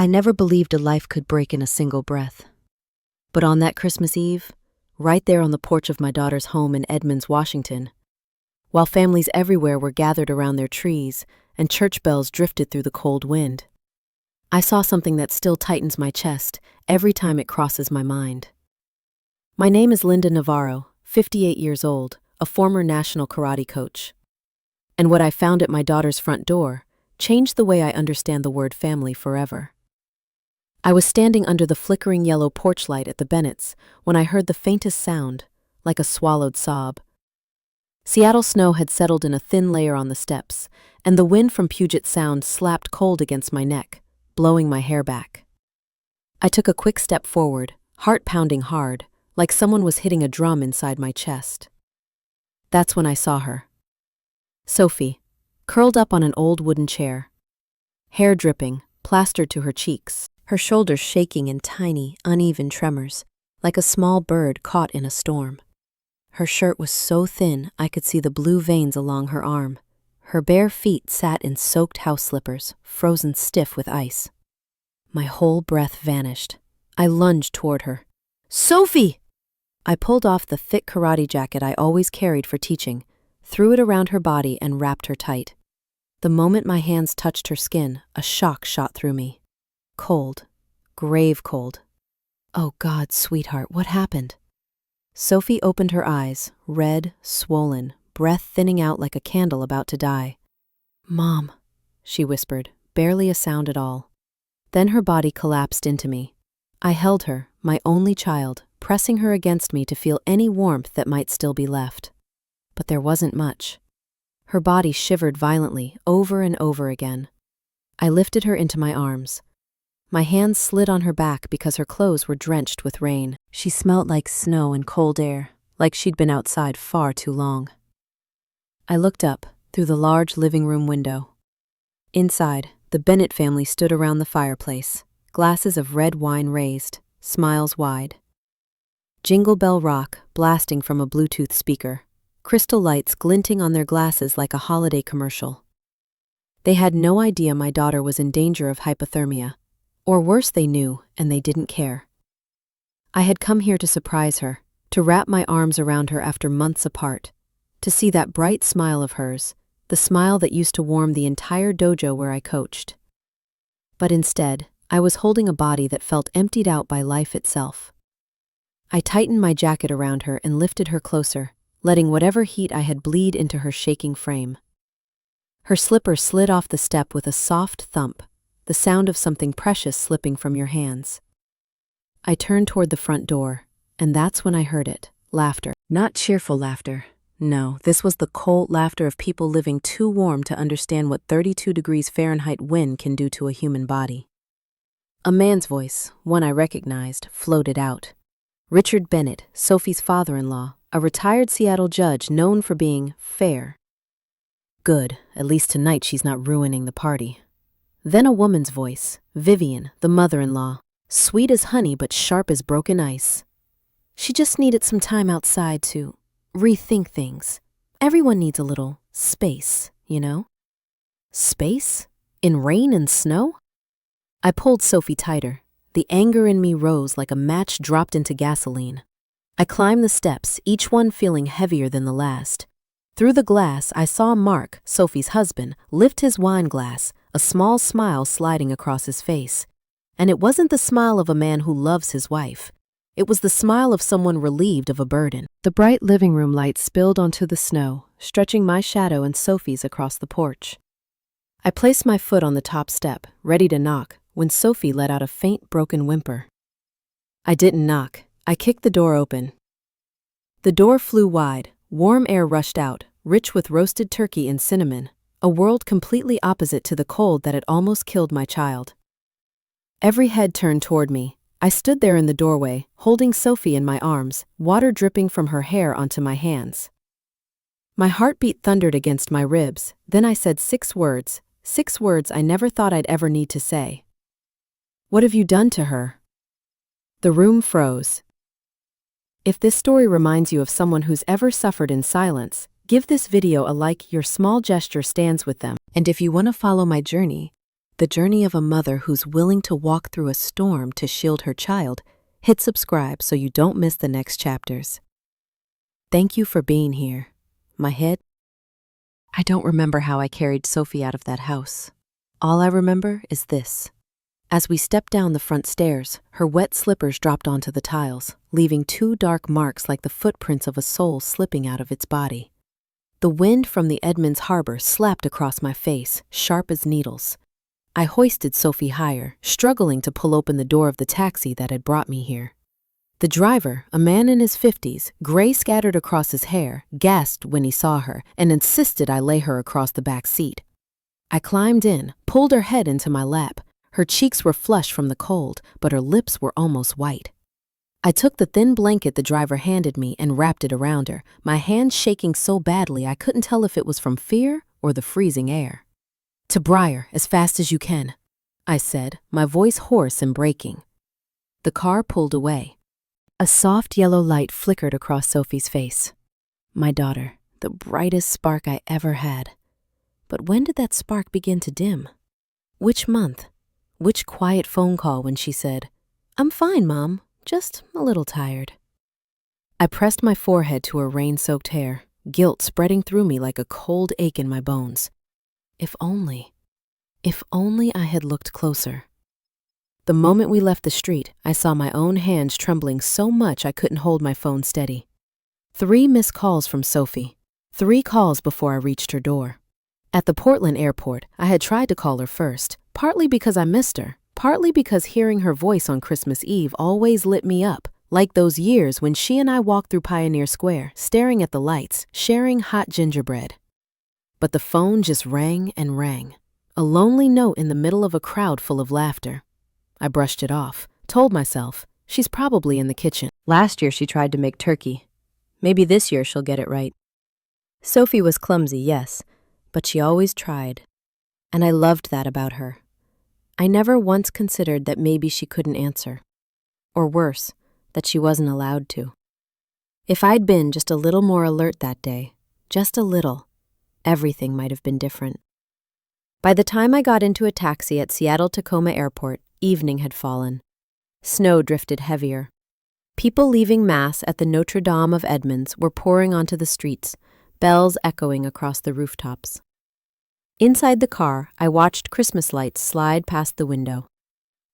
I never believed a life could break in a single breath. But on that Christmas Eve, right there on the porch of my daughter's home in Edmonds, Washington, while families everywhere were gathered around their trees and church bells drifted through the cold wind, I saw something that still tightens my chest every time it crosses my mind. My name is Linda Navarro, 58 years old, a former national karate coach. And what I found at my daughter's front door changed the way I understand the word family forever. I was standing under the flickering yellow porch light at the Bennetts when I heard the faintest sound, like a swallowed sob. Seattle snow had settled in a thin layer on the steps, and the wind from Puget Sound slapped cold against my neck, blowing my hair back. I took a quick step forward, heart pounding hard, like someone was hitting a drum inside my chest. That's when I saw her. Sophie, curled up on an old wooden chair, hair dripping, plastered to her cheeks, her shoulders shaking in tiny, uneven tremors, like a small bird caught in a storm. Her shirt was so thin I could see the blue veins along her arm. Her bare feet sat in soaked house slippers, frozen stiff with ice. My whole breath vanished. I lunged toward her. "Sophie!" I pulled off the thick karate jacket I always carried for teaching, threw it around her body and wrapped her tight. The moment my hands touched her skin, a shock shot through me. Cold. Grave cold. "Oh God, sweetheart, what happened?" Sophie opened her eyes, red, swollen, breath thinning out like a candle about to die. "Mom," she whispered, barely a sound at all. Then her body collapsed into me. I held her, my only child, pressing her against me to feel any warmth that might still be left. But there wasn't much. Her body shivered violently, over and over again. I lifted her into my arms. My hands slid on her back because her clothes were drenched with rain. She smelled like snow and cold air, like she'd been outside far too long. I looked up, through the large living room window. Inside, the Bennett family stood around the fireplace, glasses of red wine raised, smiles wide. Jingle Bell Rock blasting from a Bluetooth speaker, crystal lights glinting on their glasses like a holiday commercial. They had no idea my daughter was in danger of hypothermia. Or worse, they knew, and they didn't care. I had come here to surprise her, to wrap my arms around her after months apart, to see that bright smile of hers, the smile that used to warm the entire dojo where I coached. But instead, I was holding a body that felt emptied out by life itself. I tightened my jacket around her and lifted her closer, letting whatever heat I had bleed into her shaking frame. Her slipper slid off the step with a soft thump, the sound of something precious slipping from your hands. I turned toward the front door, and that's when I heard it, laughter. Not cheerful laughter. No, this was the cold laughter of people living too warm to understand what 32 degrees Fahrenheit wind can do to a human body. A man's voice, one I recognized, floated out. Richard Bennett, Sophie's father-in-law, a retired Seattle judge known for being fair. Good, at least tonight she's not ruining the party. Then a woman's voice, Vivian, the mother-in-law, sweet as honey but sharp as broken ice. She just needed some time outside to rethink things. Everyone needs a little space, you know? Space? In rain and snow? I pulled Sophie tighter. The anger in me rose like a match dropped into gasoline. I climbed the steps, each one feeling heavier than the last. Through the glass, I saw Mark, Sophie's husband, lift his wine glass, a small smile sliding across his face. And it wasn't the smile of a man who loves his wife. It was the smile of someone relieved of a burden. The bright living room light spilled onto the snow, stretching my shadow and Sophie's across the porch. I placed my foot on the top step, ready to knock, when Sophie let out a faint, broken whimper. I didn't knock. I kicked the door open. The door flew wide. Warm air rushed out, rich with roasted turkey and cinnamon, a world completely opposite to the cold that had almost killed my child. Every head turned toward me. I stood there in the doorway, holding Sophie in my arms, water dripping from her hair onto my hands. My heartbeat thundered against my ribs. Then I said 6 words I never thought I'd ever need to say. "What have you done to her?" The room froze. If this story reminds you of someone who's ever suffered in silence, give this video a like. Your small gesture stands with them. And if you want to follow my journey, The journey of a mother who's willing to walk through a storm to shield her child. Hit subscribe so you don't miss the next chapters. Thank you for being here. My head? I don't remember how I carried Sophie out of that house. All I remember is this. As we stepped down the front stairs, her wet slippers dropped onto the tiles, leaving 2 dark marks like the footprints of a soul slipping out of its body. The wind from the Edmonds harbor slapped across my face, sharp as needles. I hoisted Sophie higher, struggling to pull open the door of the taxi that had brought me here. The driver, a man in his 50s, gray scattered across his hair, gasped when he saw her and insisted I lay her across the back seat. I climbed in, pulled her head into my lap. Her cheeks were flushed from the cold, but her lips were almost white. I took the thin blanket the driver handed me and wrapped it around her, my hands shaking so badly I couldn't tell if it was from fear or the freezing air. "To Briar, as fast as you can," I said, my voice hoarse and breaking. The car pulled away. A soft yellow light flickered across Sophie's face. My daughter, the brightest spark I ever had. But when did that spark begin to dim? Which month? Which quiet phone call when she said, "I'm fine, Mom, just a little tired." I pressed my forehead to her rain-soaked hair, guilt spreading through me like a cold ache in my bones. If only I had looked closer. The moment we left the street, I saw my own hands trembling so much I couldn't hold my phone steady. 3 missed calls from Sophie, 3 calls before I reached her door. At the Portland airport, I had tried to call her first, partly because I missed her, partly because hearing her voice on Christmas Eve always lit me up, like those years when she and I walked through Pioneer Square, staring at the lights, sharing hot gingerbread. But the phone just rang and rang, a lonely note in the middle of a crowd full of laughter. I brushed it off, told myself, she's probably in the kitchen. Last year she tried to make turkey. Maybe this year she'll get it right. Sophie was clumsy, yes, but she always tried. And I loved that about her. I never once considered that maybe she couldn't answer. Or worse, that she wasn't allowed to. If I'd been just a little more alert that day, just a little, everything might have been different. By the time I got into a taxi at Seattle-Tacoma Airport, evening had fallen. Snow drifted heavier. People leaving Mass at the Notre Dame of Edmonds were pouring onto the streets, bells echoing across the rooftops. Inside the car, I watched Christmas lights slide past the window.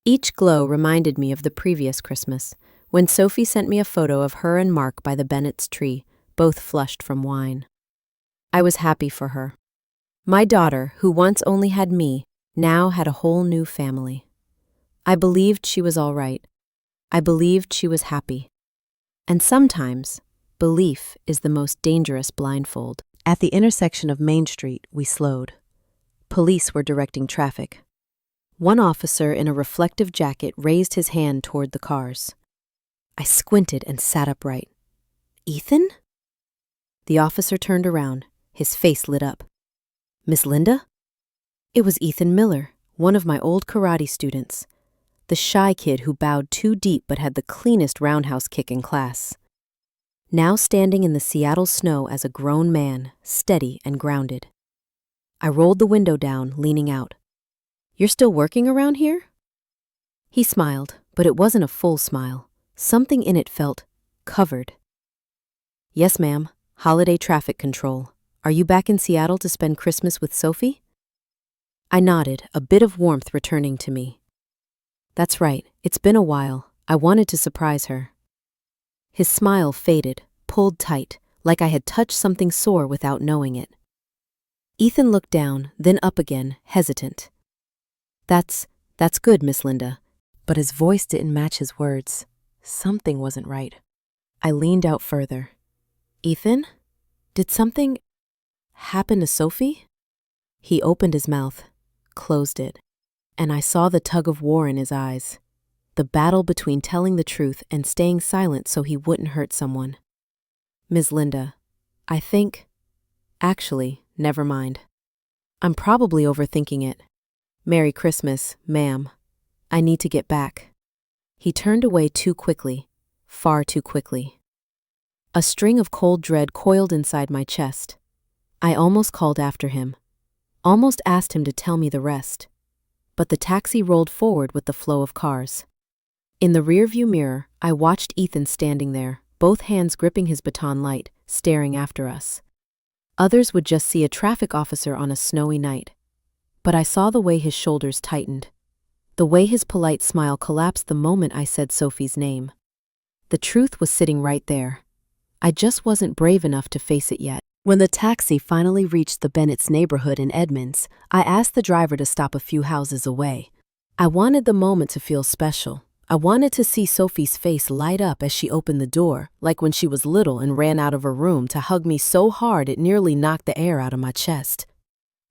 Each glow reminded me of the previous Christmas, when Sophie sent me a photo of her and Mark by the Bennett's tree, both flushed from wine. I was happy for her. My daughter, who once only had me, now had a whole new family. I believed she was all right. I believed she was happy. And sometimes, belief is the most dangerous blindfold. At the intersection of Main Street, we slowed. Police were directing traffic. One officer in a reflective jacket raised his hand toward the cars. I squinted and sat upright. "Ethan?" The officer turned around, his face lit up. "Miss Linda?" It was Ethan Miller, one of my old karate students, the shy kid who bowed too deep but had the cleanest roundhouse kick in class. Now standing in the Seattle snow as a grown man, steady and grounded. I rolled the window down, leaning out. "You're still working around here?" He smiled, but it wasn't a full smile. Something in it felt covered. "Yes, ma'am. Holiday traffic control. Are you back in Seattle to spend Christmas with Sophie?" I nodded, a bit of warmth returning to me. "That's right. It's been a while. I wanted to surprise her." His smile faded, pulled tight, like I had touched something sore without knowing it. Ethan looked down, then up again, hesitant. That's good, Miss Linda." But his voice didn't match his words. Something wasn't right. I leaned out further. "Ethan? Did something happen to Sophie?" He opened his mouth, closed it, and I saw the tug of war in his eyes, the battle between telling the truth and staying silent so he wouldn't hurt someone. "Ms. Linda, I think... Actually, never mind. I'm probably overthinking it. Merry Christmas, ma'am. I need to get back." He turned away too quickly, far too quickly. A string of cold dread coiled inside my chest. I almost called after him, almost asked him to tell me the rest. but the taxi rolled forward with the flow of cars. In the rearview mirror, I watched Ethan standing there, both hands gripping his baton light, staring after us. Others would just see a traffic officer on a snowy night. But I saw the way his shoulders tightened, the way his polite smile collapsed the moment I said Sophie's name. The truth was sitting right there. I just wasn't brave enough to face it yet. When the taxi finally reached the Bennett's neighborhood in Edmonds, I asked the driver to stop a few houses away. I wanted the moment to feel special. I wanted to see Sophie's face light up as she opened the door, like when she was little and ran out of her room to hug me so hard it nearly knocked the air out of my chest.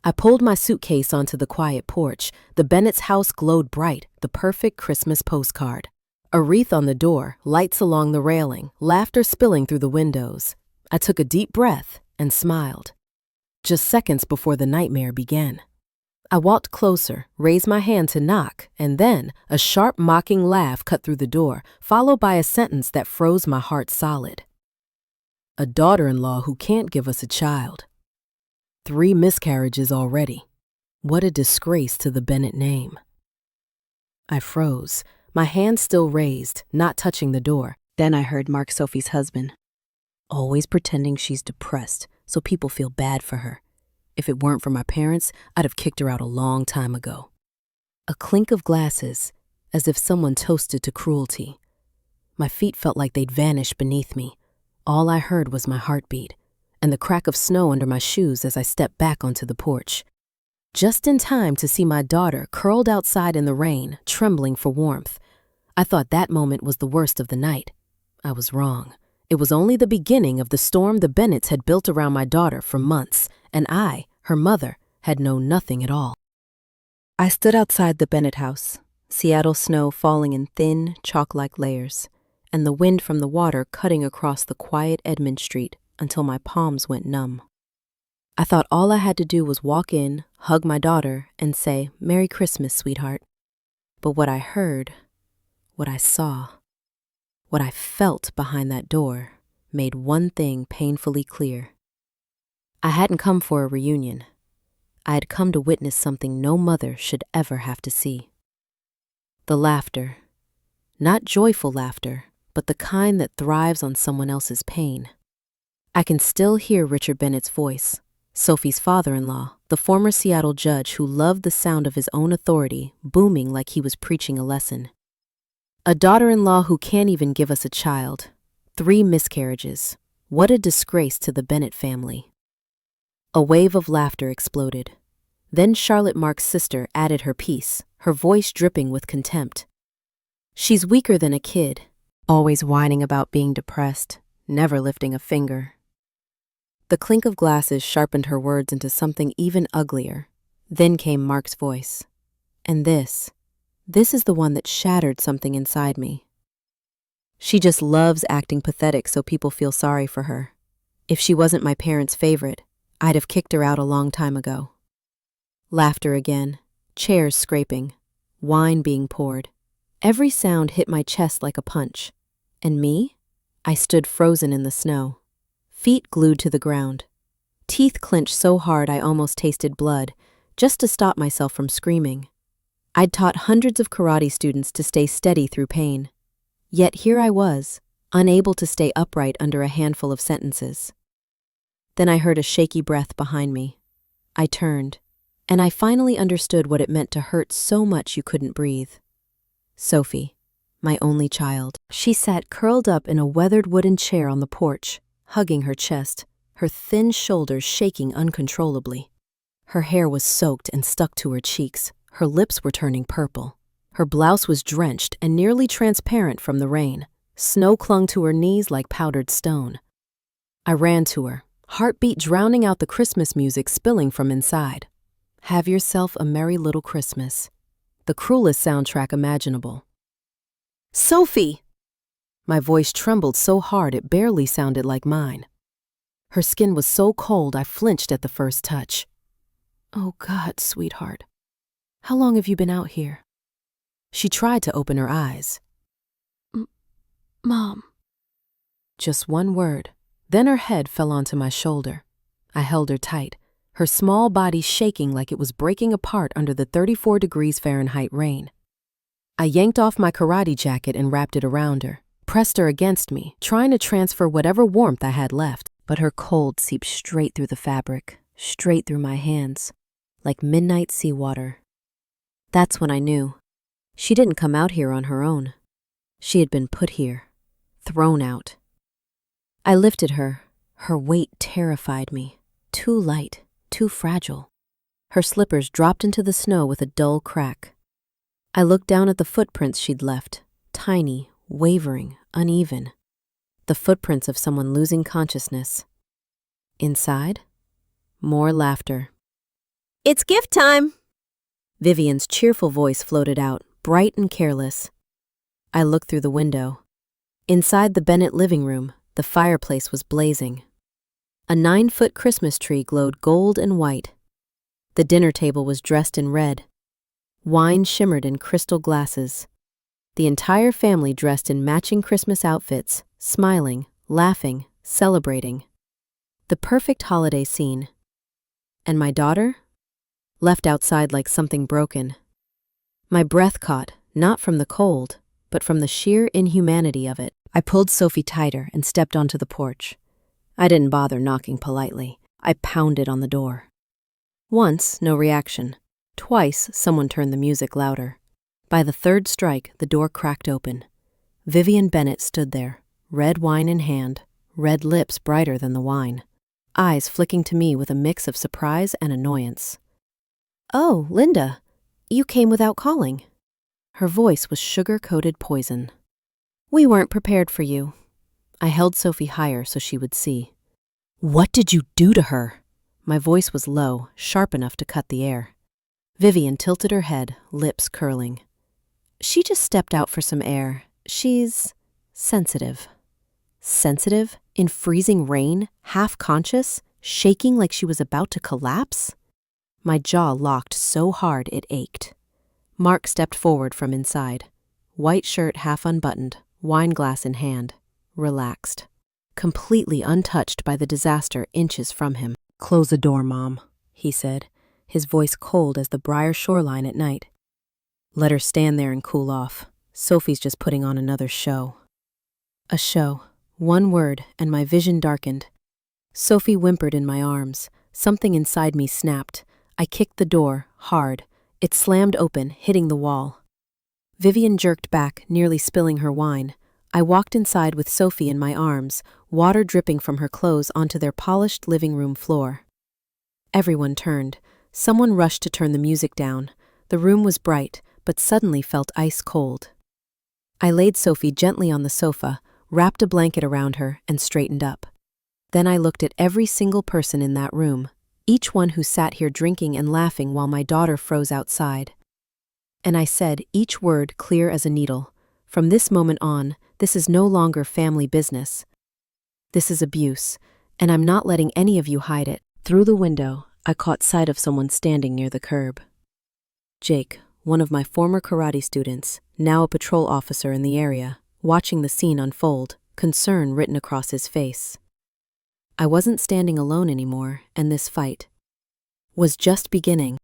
I pulled my suitcase onto the quiet porch. The Bennett's house glowed bright, the perfect Christmas postcard. A wreath on the door, lights along the railing, laughter spilling through the windows. I took a deep breath and smiled. Just seconds before the nightmare began. I walked closer, raised my hand to knock, and then a sharp, mocking laugh cut through the door, followed by a sentence that froze my heart solid. A daughter-in-law who can't give us a child. 3 miscarriages already. What a disgrace to the Bennett name. I froze, my hand still raised, not touching the door. Then I heard Mark, Sophie's husband. Always pretending she's depressed, so people feel bad for her. If it weren't for my parents, I'd have kicked her out a long time ago. A clink of glasses, as if someone toasted to cruelty. My feet felt like they'd vanished beneath me. All I heard was my heartbeat, and the crack of snow under my shoes as I stepped back onto the porch. Just in time to see my daughter curled outside in the rain, trembling for warmth. I thought that moment was the worst of the night. I was wrong. It was only the beginning of the storm the Bennetts had built around my daughter for months, and I, her mother, had known nothing at all. I stood outside the Bennett house, Seattle snow falling in thin, chalk-like layers, and the wind from the water cutting across the quiet Edmonds street until my palms went numb. I thought all I had to do was walk in, hug my daughter, and say, "Merry Christmas, sweetheart." But what I heard, what I saw, what I felt behind that door made one thing painfully clear. I hadn't come for a reunion. I had come to witness something no mother should ever have to see. The laughter. Not joyful laughter, but the kind that thrives on someone else's pain. I can still hear Richard Bennett's voice, Sophie's father-in-law, the former Seattle judge who loved the sound of his own authority, booming like he was preaching a lesson. A daughter-in-law who can't even give us a child. 3 miscarriages. What a disgrace to the Bennett family. A wave of laughter exploded. Then Charlotte Mark's sister added her piece, her voice dripping with contempt. She's weaker than a kid, always whining about being depressed, never lifting a finger. The clink of glasses sharpened her words into something even uglier. Then came Mark's voice. And this is the one that shattered something inside me. She just loves acting pathetic so people feel sorry for her. If she wasn't my parents' favorite, I'd have kicked her out a long time ago. Laughter again, chairs scraping, wine being poured. Every sound hit my chest like a punch. And me? I stood frozen in the snow, feet glued to the ground, teeth clenched so hard I almost tasted blood, just to stop myself from screaming. I'd taught hundreds of karate students to stay steady through pain. Yet here I was, unable to stay upright under a handful of sentences. Then I heard a shaky breath behind me. I turned, and I finally understood what it meant to hurt so much you couldn't breathe. Sophie, my only child. She sat curled up in a weathered wooden chair on the porch, hugging her chest, her thin shoulders shaking uncontrollably. Her hair was soaked and stuck to her cheeks. Her lips were turning purple. Her blouse was drenched and nearly transparent from the rain. Snow clung to her knees like powdered stone. I ran to her, heartbeat drowning out the Christmas music spilling from inside. Have yourself a merry little Christmas. The cruelest soundtrack imaginable. Sophie! My voice trembled so hard it barely sounded like mine. Her skin was so cold I flinched at the first touch. Oh God, sweetheart. How long have you been out here? She tried to open her eyes. Mom. Just one word. Then her head fell onto my shoulder. I held her tight, her small body shaking like it was breaking apart under the 34 degrees Fahrenheit rain. I yanked off my karate jacket and wrapped it around her, pressed her against me, trying to transfer whatever warmth I had left, but her cold seeped straight through the fabric, straight through my hands, like midnight seawater. That's when I knew. She didn't come out here on her own. She had been put here, thrown out. I lifted her. Her weight terrified me. Too light, too fragile. Her slippers dropped into the snow with a dull crack. I looked down at the footprints she'd left, tiny, wavering, uneven. The footprints of someone losing consciousness. Inside, more laughter. "It's gift time!" Vivian's cheerful voice floated out, bright and careless. I looked through the window. Inside the Bennett living room, the fireplace was blazing. A 9-foot Christmas tree glowed gold and white. The dinner table was dressed in red. Wine shimmered in crystal glasses. The entire family dressed in matching Christmas outfits, smiling, laughing, celebrating. The perfect holiday scene. And my daughter? Left outside like something broken. My breath caught, not from the cold, but from the sheer inhumanity of it. I pulled Sophie tighter and stepped onto the porch. I didn't bother knocking politely. I pounded on the door. Once, no reaction. Twice, someone turned the music louder. By the third strike, the door cracked open. Vivian Bennett stood there, red wine in hand, red lips brighter than the wine, eyes flicking to me with a mix of surprise and annoyance. "Oh, Linda, you came without calling." Her voice was sugar-coated poison. "We weren't prepared for you." I held Sophie higher so she would see. "What did you do to her?" My voice was low, sharp enough to cut the air. Vivian tilted her head, lips curling. "She just stepped out for some air. She's sensitive." Sensitive? In freezing rain? Half-conscious? Shaking like she was about to collapse? My jaw locked so hard it ached. Mark stepped forward from inside. White shirt half unbuttoned, wine glass in hand. Relaxed. Completely untouched by the disaster inches from him. "Close the door, Mom," he said, his voice cold as the Briar shoreline at night. "Let her stand there and cool off. Sophie's just putting on another show." A show. One word, and my vision darkened. Sophie whimpered in my arms. Something inside me snapped. I kicked the door, hard. It slammed open, hitting the wall. Vivian jerked back, nearly spilling her wine. I walked inside with Sophie in my arms, water dripping from her clothes onto their polished living room floor. Everyone turned. Someone rushed to turn the music down. The room was bright, but suddenly felt ice cold. I laid Sophie gently on the sofa, wrapped a blanket around her, and straightened up. Then I looked at every single person in that room, each one who sat here drinking and laughing while my daughter froze outside. And I said, each word clear as a needle, "From this moment on, this is no longer family business. This is abuse, and I'm not letting any of you hide it." Through the window, I caught sight of someone standing near the curb. Jake, one of my former karate students, now a patrol officer in the area, watching the scene unfold, concern written across his face. I wasn't standing alone anymore, and this fight was just beginning.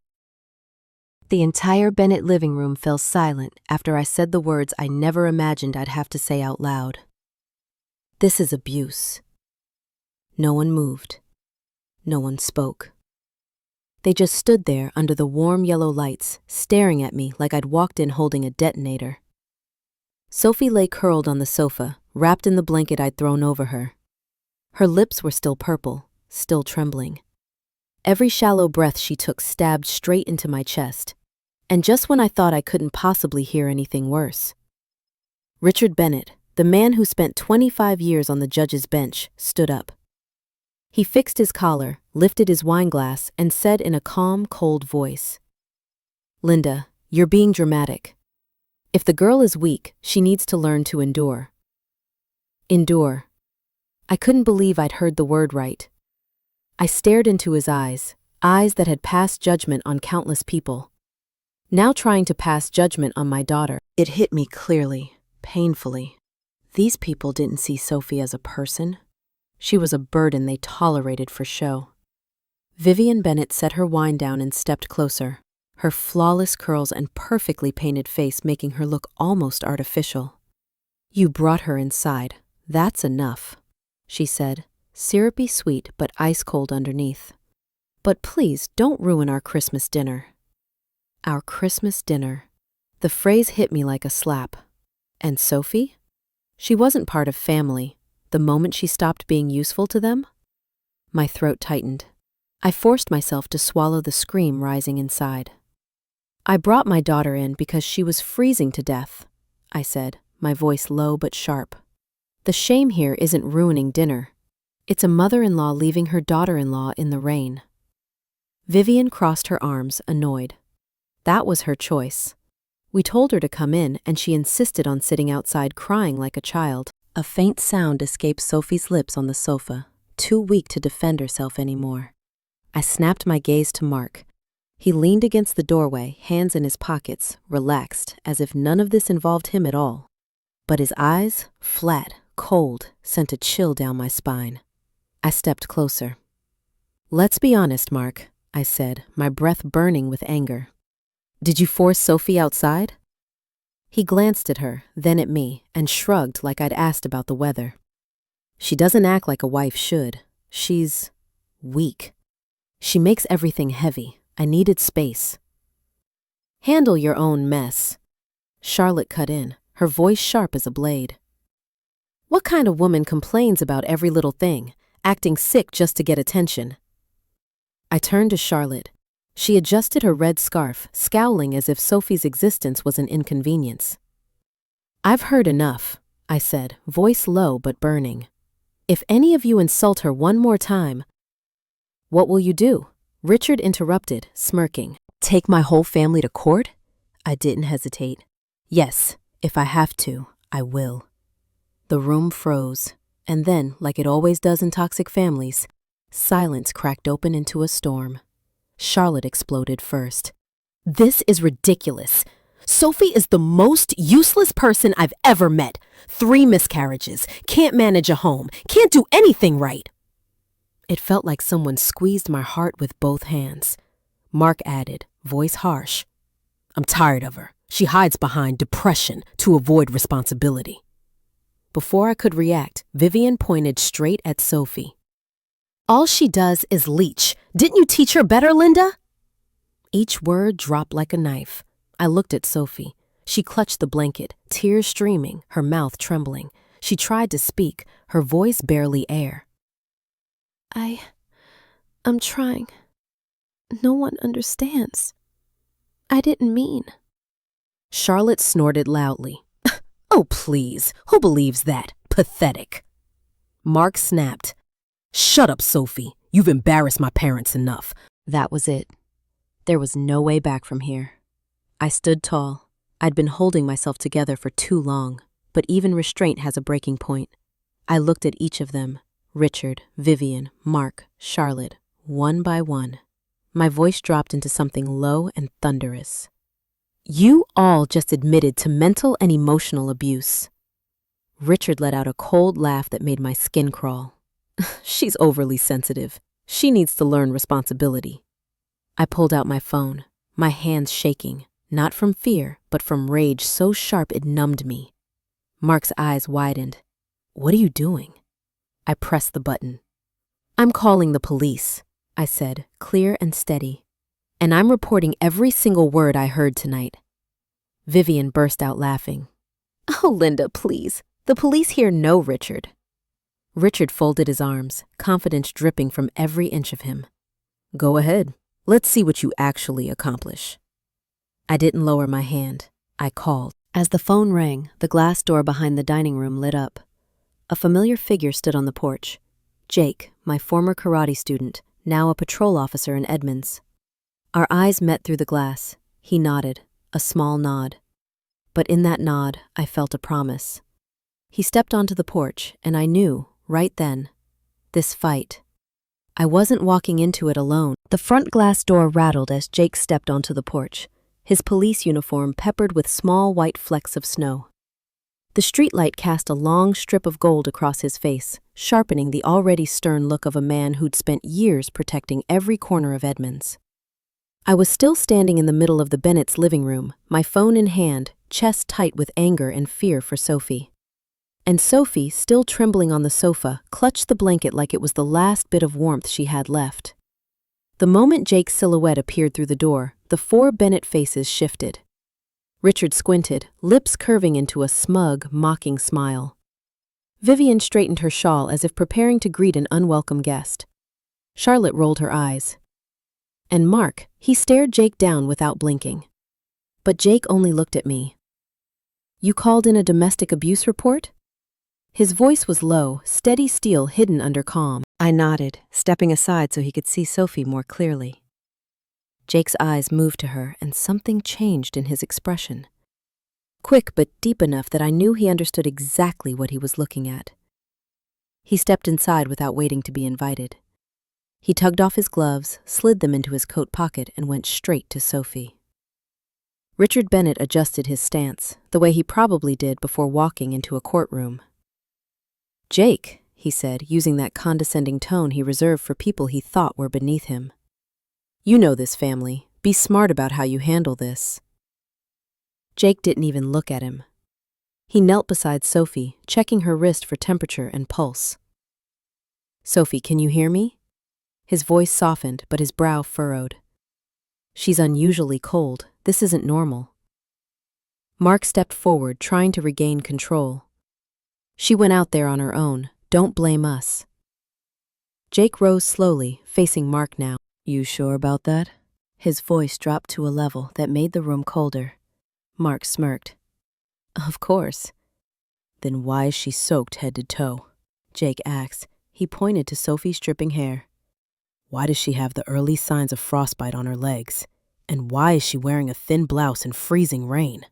The entire Bennett living room fell silent after I said the words I never imagined I'd have to say out loud. This is abuse. No one moved. No one spoke. They just stood there under the warm yellow lights, staring at me like I'd walked in holding a detonator. Sophie lay curled on the sofa, wrapped in the blanket I'd thrown over her. Her lips were still purple, still trembling. Every shallow breath she took stabbed straight into my chest. And just when I thought I couldn't possibly hear anything worse. Richard Bennett, the man who spent 25 years on the judge's bench, stood up. He fixed his collar, lifted his wine glass, and said in a calm, cold voice, "Linda, you're being dramatic. If the girl is weak, she needs to learn to endure." Endure. I couldn't believe I'd heard the word right. I stared into his eyes, eyes that had passed judgment on countless people. Now trying to pass judgment on my daughter, it hit me clearly, painfully. These people didn't see Sophie as a person. She was a burden they tolerated for show. Vivian Bennett set her wine down and stepped closer, her flawless curls and perfectly painted face making her look almost artificial. "You brought her inside. That's enough," she said, syrupy sweet but ice-cold underneath. "But please don't ruin our Christmas dinner." Our Christmas dinner. The phrase hit me like a slap. And Sophie? She wasn't part of family, the moment she stopped being useful to them? My throat tightened. I forced myself to swallow the scream rising inside. "I brought my daughter in because she was freezing to death," I said, my voice low but sharp. "The shame here isn't ruining dinner. It's a mother-in-law leaving her daughter-in-law in the rain." Vivian crossed her arms, annoyed. That was her choice. We told her to come in, and she insisted on sitting outside crying like a child. A faint sound escaped Sophie's lips on the sofa, too weak to defend herself anymore. I snapped my gaze to Mark. He leaned against the doorway, hands in his pockets, relaxed, as if none of this involved him at all. But his eyes, flat, cold, sent a chill down my spine. I stepped closer. "Let's be honest, Mark," I said, my breath burning with anger. "Did you force Sophie outside?" He glanced at her, then at me, and shrugged like I'd asked about the weather. "She doesn't act like a wife should. She's weak. She makes everything heavy. I needed space." "Handle your own mess." Charlotte cut in, her voice sharp as a blade. "What kind of woman complains about every little thing, acting sick just to get attention?" I turned to Charlotte. She adjusted her red scarf, scowling as if Sophie's existence was an inconvenience. "I've heard enough," I said, voice low but burning. "If any of you insult her one more time—" "What will you do?" Richard interrupted, smirking. "Take my whole family to court?" I didn't hesitate. "Yes, if I have to, I will." The room froze, and then, like it always does in toxic families, silence cracked open into a storm. Charlotte exploded first. "This is ridiculous. Sophie is the most useless person I've ever met. 3 miscarriages, can't manage a home, can't do anything right." It felt like someone squeezed my heart with both hands. Mark added, voice harsh, "I'm tired of her. She hides behind depression to avoid responsibility." Before I could react, Vivian pointed straight at Sophie. "All she does is leech. Didn't you teach her better, Linda?" Each word dropped like a knife. I looked at Sophie. She clutched the blanket, tears streaming, her mouth trembling. She tried to speak, her voice barely air. I'm trying. No one understands. I didn't mean." Charlotte snorted loudly. "Oh, please, who believes that? Pathetic." Mark snapped. "Shut up, Sophie. You've embarrassed my parents enough." That was it. There was no way back from here. I stood tall. I'd been holding myself together for too long, but even restraint has a breaking point. I looked at each of them, Richard, Vivian, Mark, Charlotte, one by one. My voice dropped into something low and thunderous. "You all just admitted to mental and emotional abuse." Richard let out a cold laugh that made my skin crawl. "She's overly sensitive. She needs to learn responsibility." I pulled out my phone, my hands shaking, not from fear, but from rage so sharp it numbed me. Mark's eyes widened. "What are you doing?" I pressed the button. "I'm calling the police," I said, clear and steady. "And I'm reporting every single word I heard tonight." Vivian burst out laughing. "Oh, Linda, please. The police here know Richard." Richard folded his arms, confidence dripping from every inch of him. "Go ahead. Let's see what you actually accomplish." I didn't lower my hand. I called. As the phone rang, the glass door behind the dining room lit up. A familiar figure stood on the porch. Jake, my former karate student, now a patrol officer in Edmonds. Our eyes met through the glass. He nodded, a small nod. But in that nod, I felt a promise. He stepped onto the porch, and I knew, right then, this fight. I wasn't walking into it alone. The front glass door rattled as Jake stepped onto the porch, his police uniform peppered with small white flecks of snow. The streetlight cast a long strip of gold across his face, sharpening the already stern look of a man who'd spent years protecting every corner of Edmonds. I was still standing in the middle of the Bennetts' living room, my phone in hand, chest tight with anger and fear for Sophie. And Sophie, still trembling on the sofa, clutched the blanket like it was the last bit of warmth she had left. The moment Jake's silhouette appeared through the door, the four Bennett faces shifted. Richard squinted, lips curving into a smug, mocking smile. Vivian straightened her shawl as if preparing to greet an unwelcome guest. Charlotte rolled her eyes. And Mark, he stared Jake down without blinking. But Jake only looked at me. "You called in a domestic abuse report?" His voice was low, steady steel hidden under calm. I nodded, stepping aside so he could see Sophie more clearly. Jake's eyes moved to her, and something changed in his expression. Quick but deep enough that I knew he understood exactly what he was looking at. He stepped inside without waiting to be invited. He tugged off his gloves, slid them into his coat pocket, and went straight to Sophie. Richard Bennett adjusted his stance, the way he probably did before walking into a courtroom. "Jake," he said, using that condescending tone he reserved for people he thought were beneath him. "You know this family. Be smart about how you handle this." Jake didn't even look at him. He knelt beside Sophie, checking her wrist for temperature and pulse. "Sophie, can you hear me?" His voice softened, but his brow furrowed. "She's unusually cold. This isn't normal." Mark stepped forward, trying to regain control. "She went out there on her own. Don't blame us." Jake rose slowly, facing Mark now. "You sure about that?" His voice dropped to a level that made the room colder. Mark smirked. "Of course." "Then why is she soaked head to toe?" Jake asked. He pointed to Sophie's dripping hair. "Why does she have the early signs of frostbite on her legs? And why is she wearing a thin blouse in freezing rain?"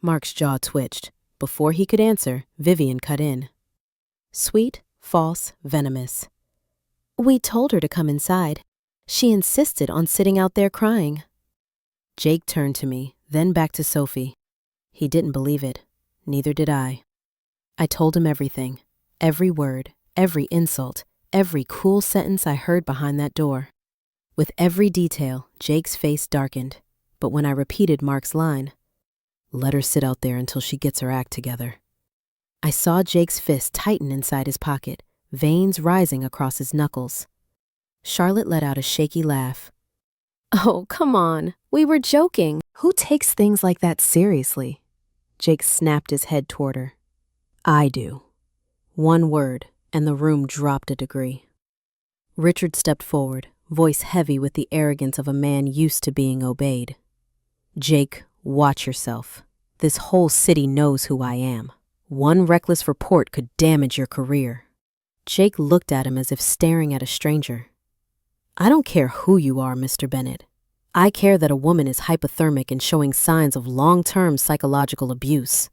Mark's jaw twitched. Before he could answer, Vivian cut in. "Sweet, false, venomous. We told her to come inside. She insisted on sitting out there crying." Jake turned to me, then back to Sophie. He didn't believe it. Neither did I. I told him everything. Every word, every insult, every cool sentence I heard behind that door. With every detail, Jake's face darkened. But when I repeated Mark's line, "Let her sit out there until she gets her act together," I saw Jake's fist tighten inside his pocket, veins rising across his knuckles. Charlotte let out a shaky laugh. "Oh, come on. We were joking. Who takes things like that seriously?" Jake snapped his head toward her. "I do." One word, and the room dropped a degree. Richard stepped forward, voice heavy with the arrogance of a man used to being obeyed. "Jake, watch yourself. This whole city knows who I am. One reckless report could damage your career." Jake looked at him as if staring at a stranger. "I don't care who you are, Mr. Bennett. I care that a woman is hypothermic and showing signs of long-term psychological abuse."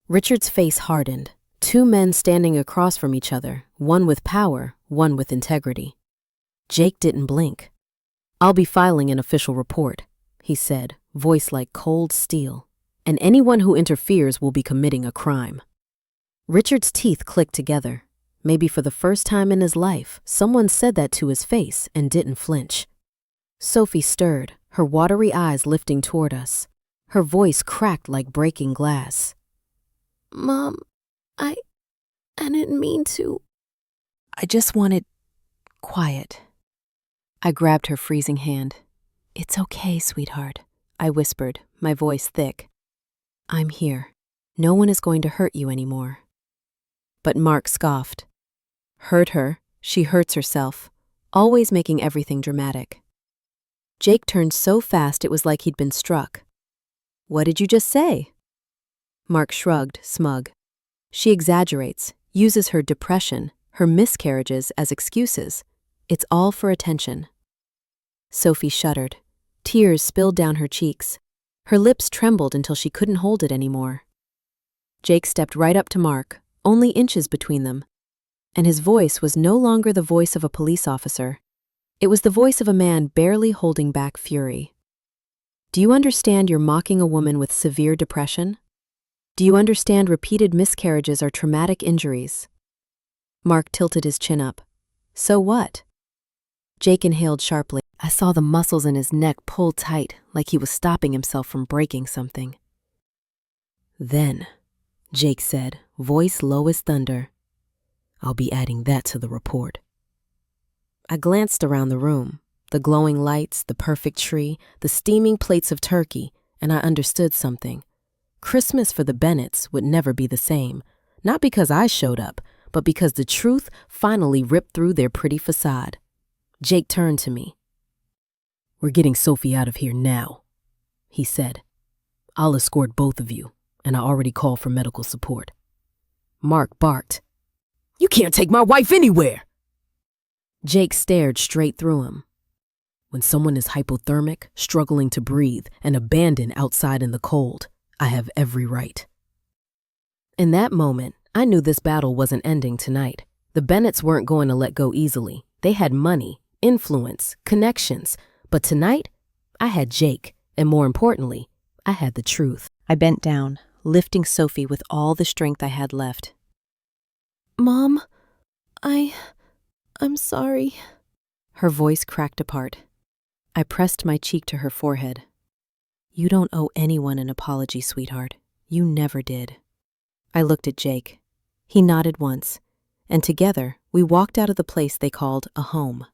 Richard's face hardened. Two men standing across from each other, one with power, one with integrity. Jake didn't blink. "I'll be filing an official report," he said, voice like cold steel. "And anyone who interferes will be committing a crime." Richard's teeth clicked together. Maybe for the first time in his life, someone said that to his face and didn't flinch. Sophie stirred, her watery eyes lifting toward us. Her voice cracked like breaking glass. "Mom, I didn't mean to." "I just wanted quiet." I grabbed her freezing hand. "It's okay, sweetheart," I whispered, my voice thick. "I'm here. No one is going to hurt you anymore." But Mark scoffed. "Hurt her, she hurts herself, always making everything dramatic." Jake turned so fast it was like he'd been struck. "What did you just say?" Mark shrugged, smug. "She exaggerates, uses her depression, her miscarriages as excuses. It's all for attention." Sophie shuddered. Tears spilled down her cheeks. Her lips trembled until she couldn't hold it anymore. Jake stepped right up to Mark, only inches between them, and his voice was no longer the voice of a police officer. It was the voice of a man barely holding back fury. "Do you understand you're mocking a woman with severe depression?" Do you understand repeated miscarriages are traumatic injuries? Mark tilted his chin up. So what? Jake inhaled sharply. I saw the muscles in his neck pull tight, like he was stopping himself from breaking something. Then, Jake said, voice low as thunder, I'll be adding that to the report. I glanced around the room, the glowing lights, the perfect tree, the steaming plates of turkey, and I understood something. Christmas for the Bennetts would never be the same, not because I showed up, but because the truth finally ripped through their pretty facade. Jake turned to me. We're getting Sophie out of here now, he said. I'll escort both of you, and I already called for medical support. Mark barked. You can't take my wife anywhere! Jake stared straight through him. When someone is hypothermic, struggling to breathe, and abandoned outside in the cold, I have every right. In that moment, I knew this battle wasn't ending tonight. The Bennetts weren't going to let go easily. They had money, influence, connections. But tonight, I had Jake, and more importantly, I had the truth. I bent down, lifting Sophie with all the strength I had left. Mom, I'm sorry. Her voice cracked apart. I pressed my cheek to her forehead. You don't owe anyone an apology, sweetheart. You never did. I looked at Jake. He nodded once, and together we walked out of the place they called a home.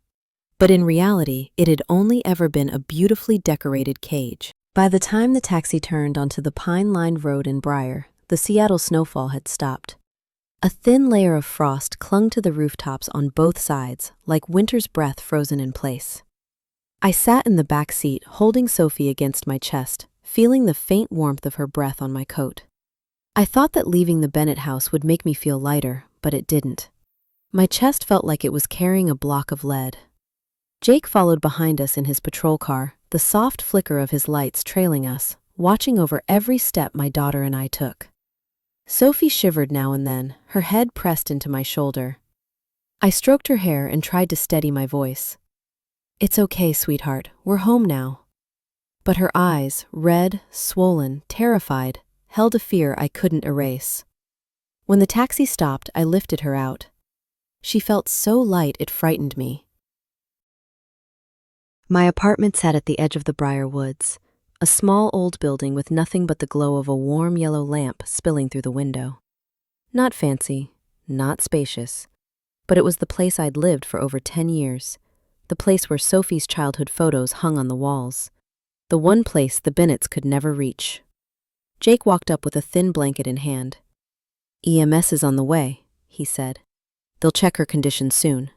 But in reality, it had only ever been a beautifully decorated cage. By the time the taxi turned onto the pine-lined road in Briar, the Seattle snowfall had stopped. A thin layer of frost clung to the rooftops on both sides, like winter's breath frozen in place. I sat in the back seat, holding Sophie against my chest, feeling the faint warmth of her breath on my coat. I thought that leaving the Bennett house would make me feel lighter, but it didn't. My chest felt like it was carrying a block of lead. Jake followed behind us in his patrol car, the soft flicker of his lights trailing us, watching over every step my daughter and I took. Sophie shivered now and then, her head pressed into my shoulder. I stroked her hair and tried to steady my voice. It's okay, sweetheart, we're home now. But her eyes, red, swollen, terrified, held a fear I couldn't erase. When the taxi stopped, I lifted her out. She felt so light it frightened me. My apartment sat at the edge of the Briar Woods, a small old building with nothing but the glow of a warm yellow lamp spilling through the window. Not fancy, not spacious, but it was the place I'd lived for over 10 years, the place where Sophie's childhood photos hung on the walls, the one place the Bennetts could never reach. Jake walked up with a thin blanket in hand. EMS is on the way, he said. They'll check her condition soon.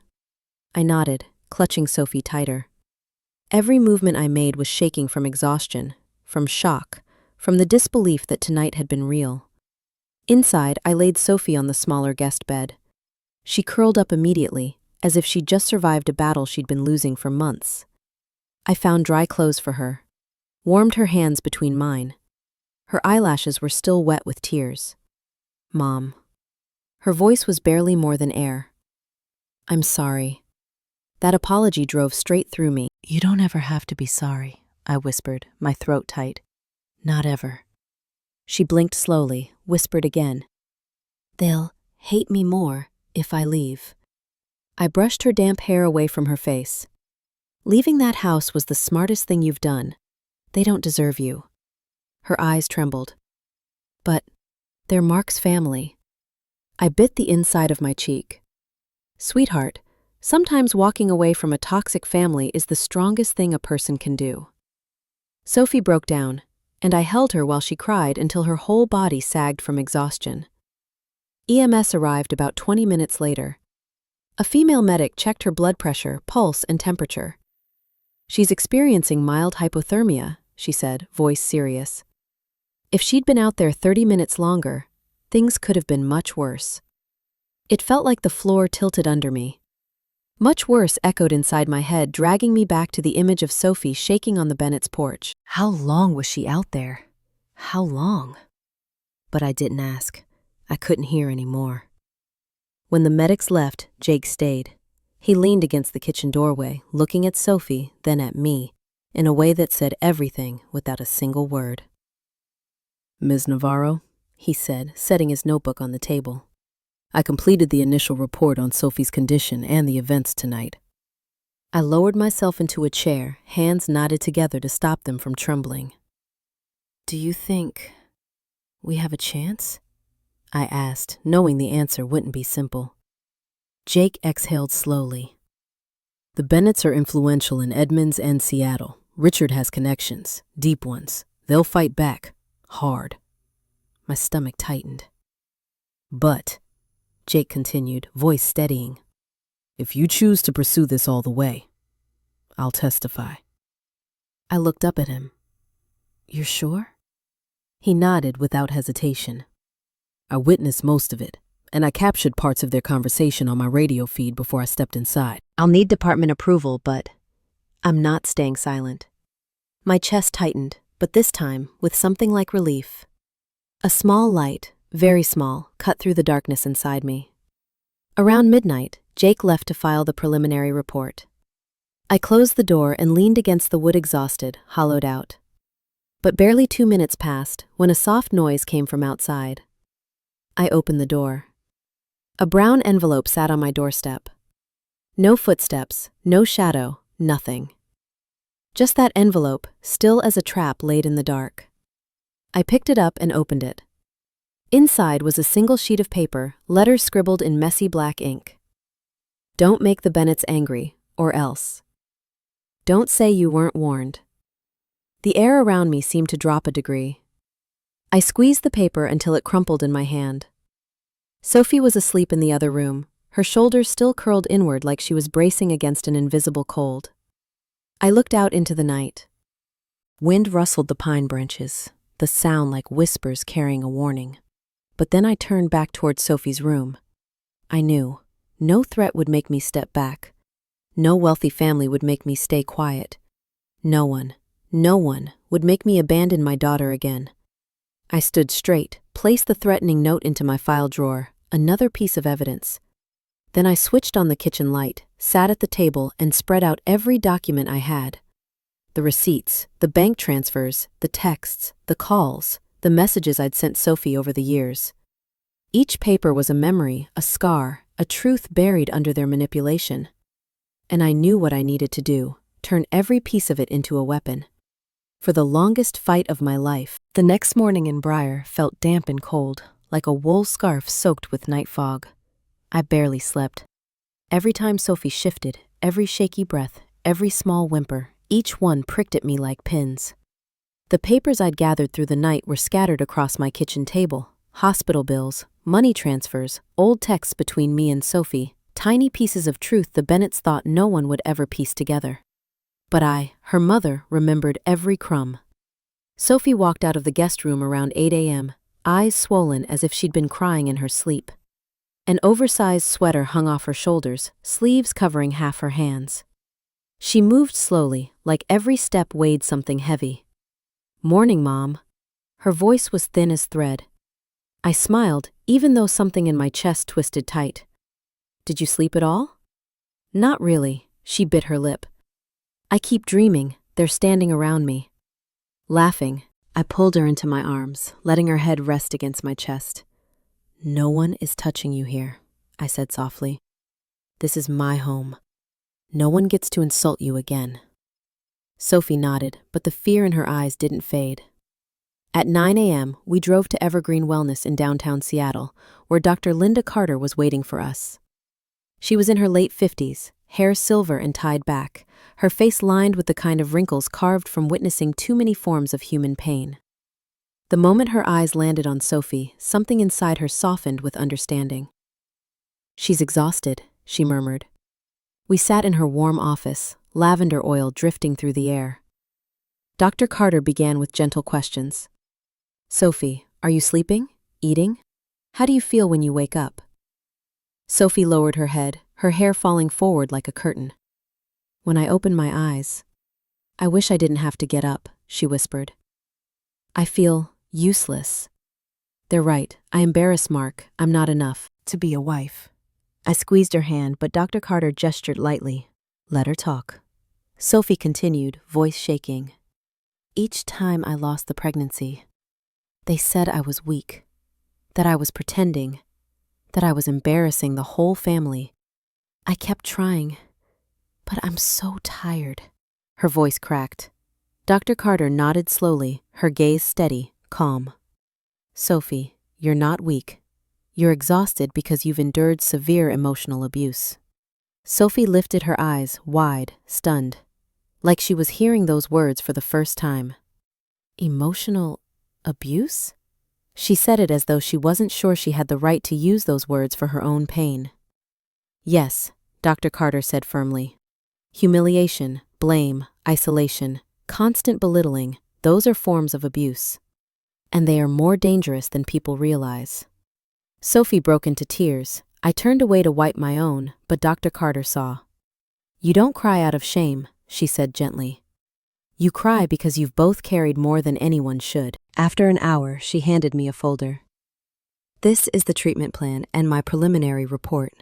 I nodded, clutching Sophie tighter. Every movement I made was shaking from exhaustion, from shock, from the disbelief that tonight had been real. Inside, I laid Sophie on the smaller guest bed. She curled up immediately, as if she'd just survived a battle she'd been losing for months. I found dry clothes for her, warmed her hands between mine. Her eyelashes were still wet with tears. Mom. Her voice was barely more than air. I'm sorry. That apology drove straight through me. You don't ever have to be sorry, I whispered, my throat tight. Not ever. She blinked slowly, whispered again. They'll hate me more if I leave. I brushed her damp hair away from her face. Leaving that house was the smartest thing you've done. They don't deserve you. Her eyes trembled. But they're Mark's family. I bit the inside of my cheek. Sweetheart, sometimes walking away from a toxic family is the strongest thing a person can do. Sophie broke down, and I held her while she cried until her whole body sagged from exhaustion. EMS arrived about 20 minutes later. A female medic checked her blood pressure, pulse, and temperature. She's experiencing mild hypothermia, she said, voice serious. If she'd been out there 30 minutes longer, things could have been much worse. It felt like the floor tilted under me. Much worse echoed inside my head, dragging me back to the image of Sophie shaking on the Bennett's porch. How long was she out there? How long? But I didn't ask. I couldn't hear any more. When the medics left, Jake stayed. He leaned against the kitchen doorway, looking at Sophie, then at me, in a way that said everything without a single word. Ms. Navarro, he said, setting his notebook on the table. "I completed the initial report on Sophie's condition and the events tonight." I lowered myself into a chair, hands knotted together to stop them from trembling. "Do you think we have a chance?" I asked, knowing the answer wouldn't be simple. Jake exhaled slowly. "The Bennetts are influential in Edmonds and Seattle. Richard has connections, deep ones. They'll fight back. Hard." My stomach tightened. "But," Jake continued, voice steadying, "if you choose to pursue this all the way, I'll testify." I looked up at him. "You're sure?" He nodded without hesitation. "I witnessed most of it, and I captured parts of their conversation on my radio feed before I stepped inside." "I'll need department approval, but I'm not staying silent." My chest tightened, but this time with something like relief. A small light, very small, cut through the darkness inside me. Around midnight, Jake left to file the preliminary report. I closed the door and leaned against the wood, exhausted, hollowed out. But barely 2 minutes passed when a soft noise came from outside. I opened the door. A brown envelope sat on my doorstep. No footsteps, no shadow, nothing. Just that envelope, still as a trap laid in the dark. I picked it up and opened it. Inside was a single sheet of paper, letters scribbled in messy black ink. "Don't make the Bennetts angry, or else. Don't say you weren't warned." The air around me seemed to drop a degree. I squeezed the paper until it crumpled in my hand. Sophie was asleep in the other room, her shoulders still curled inward like she was bracing against an invisible cold. I looked out into the night. Wind rustled the pine branches, the sound like whispers carrying a warning. But then I turned back toward Sophie's room. I knew no threat would make me step back. No wealthy family would make me stay quiet. No one would make me abandon my daughter again. I stood straight, placed the threatening note into my file drawer, another piece of evidence. Then I switched on the kitchen light, sat at the table, and spread out every document I had. The receipts, the bank transfers, the texts, the calls, the messages I'd sent Sophie over the years. Each paper was a memory, a scar, a truth buried under their manipulation. And I knew what I needed to do, turn every piece of it into a weapon. For the longest fight of my life, the next morning in Briar felt damp and cold, like a wool scarf soaked with night fog. I barely slept. Every time Sophie shifted, every shaky breath, every small whimper, each one pricked at me like pins. The papers I'd gathered through the night were scattered across my kitchen table. Hospital bills, money transfers, old texts between me and Sophie, tiny pieces of truth the Bennetts thought no one would ever piece together. But I, her mother, remembered every crumb. Sophie walked out of the guest room around 8 a.m., eyes swollen as if she'd been crying in her sleep. An oversized sweater hung off her shoulders, sleeves covering half her hands. She moved slowly, like every step weighed something heavy. "Morning, Mom." Her voice was thin as thread. I smiled, even though something in my chest twisted tight. "Did you sleep at all?" "Not really," she bit her lip. "I keep dreaming, they're standing around me." Laughing, I pulled her into my arms, letting her head rest against my chest. "No one is touching you here," I said softly. "This is my home. No one gets to insult you again." Sophie nodded, but the fear in her eyes didn't fade. At 9 a.m., we drove to Evergreen Wellness in downtown Seattle, where Dr. Linda Carter was waiting for us. She was in her late 50s, hair silver and tied back, her face lined with the kind of wrinkles carved from witnessing too many forms of human pain. The moment her eyes landed on Sophie, something inside her softened with understanding. "She's exhausted," she murmured. We sat in her warm office, lavender oil drifting through the air. Dr. Carter began with gentle questions. "Sophie, are you sleeping? Eating? How do you feel when you wake up?" Sophie lowered her head, her hair falling forward like a curtain. "When I open my eyes, I wish I didn't have to get up," she whispered. "I feel useless. They're right, I embarrass Mark, I'm not enough to be a wife." I squeezed her hand, but Dr. Carter gestured lightly. "Let her talk." Sophie continued, voice shaking. "Each time I lost the pregnancy, they said I was weak. that I was pretending, that I was embarrassing the whole family. I kept trying, but I'm so tired. Her voice cracked. Dr. Carter nodded slowly, her gaze steady, calm. Sophie, you're not weak. You're exhausted because you've endured severe emotional abuse. Sophie lifted her eyes, wide, stunned, like she was hearing those words for the first time. Emotional abuse? She said it as though she wasn't sure she had the right to use those words for her own pain. Yes, Dr. Carter said firmly. Humiliation, blame, isolation, constant belittling, those are forms of abuse. And they are more dangerous than people realize. Sophie broke into tears. I turned away to wipe my own, but Dr. Carter saw. You don't cry out of shame, she said gently. You cry because you've both carried more than anyone should. After an hour, she handed me a folder. This is the treatment plan and my preliminary report.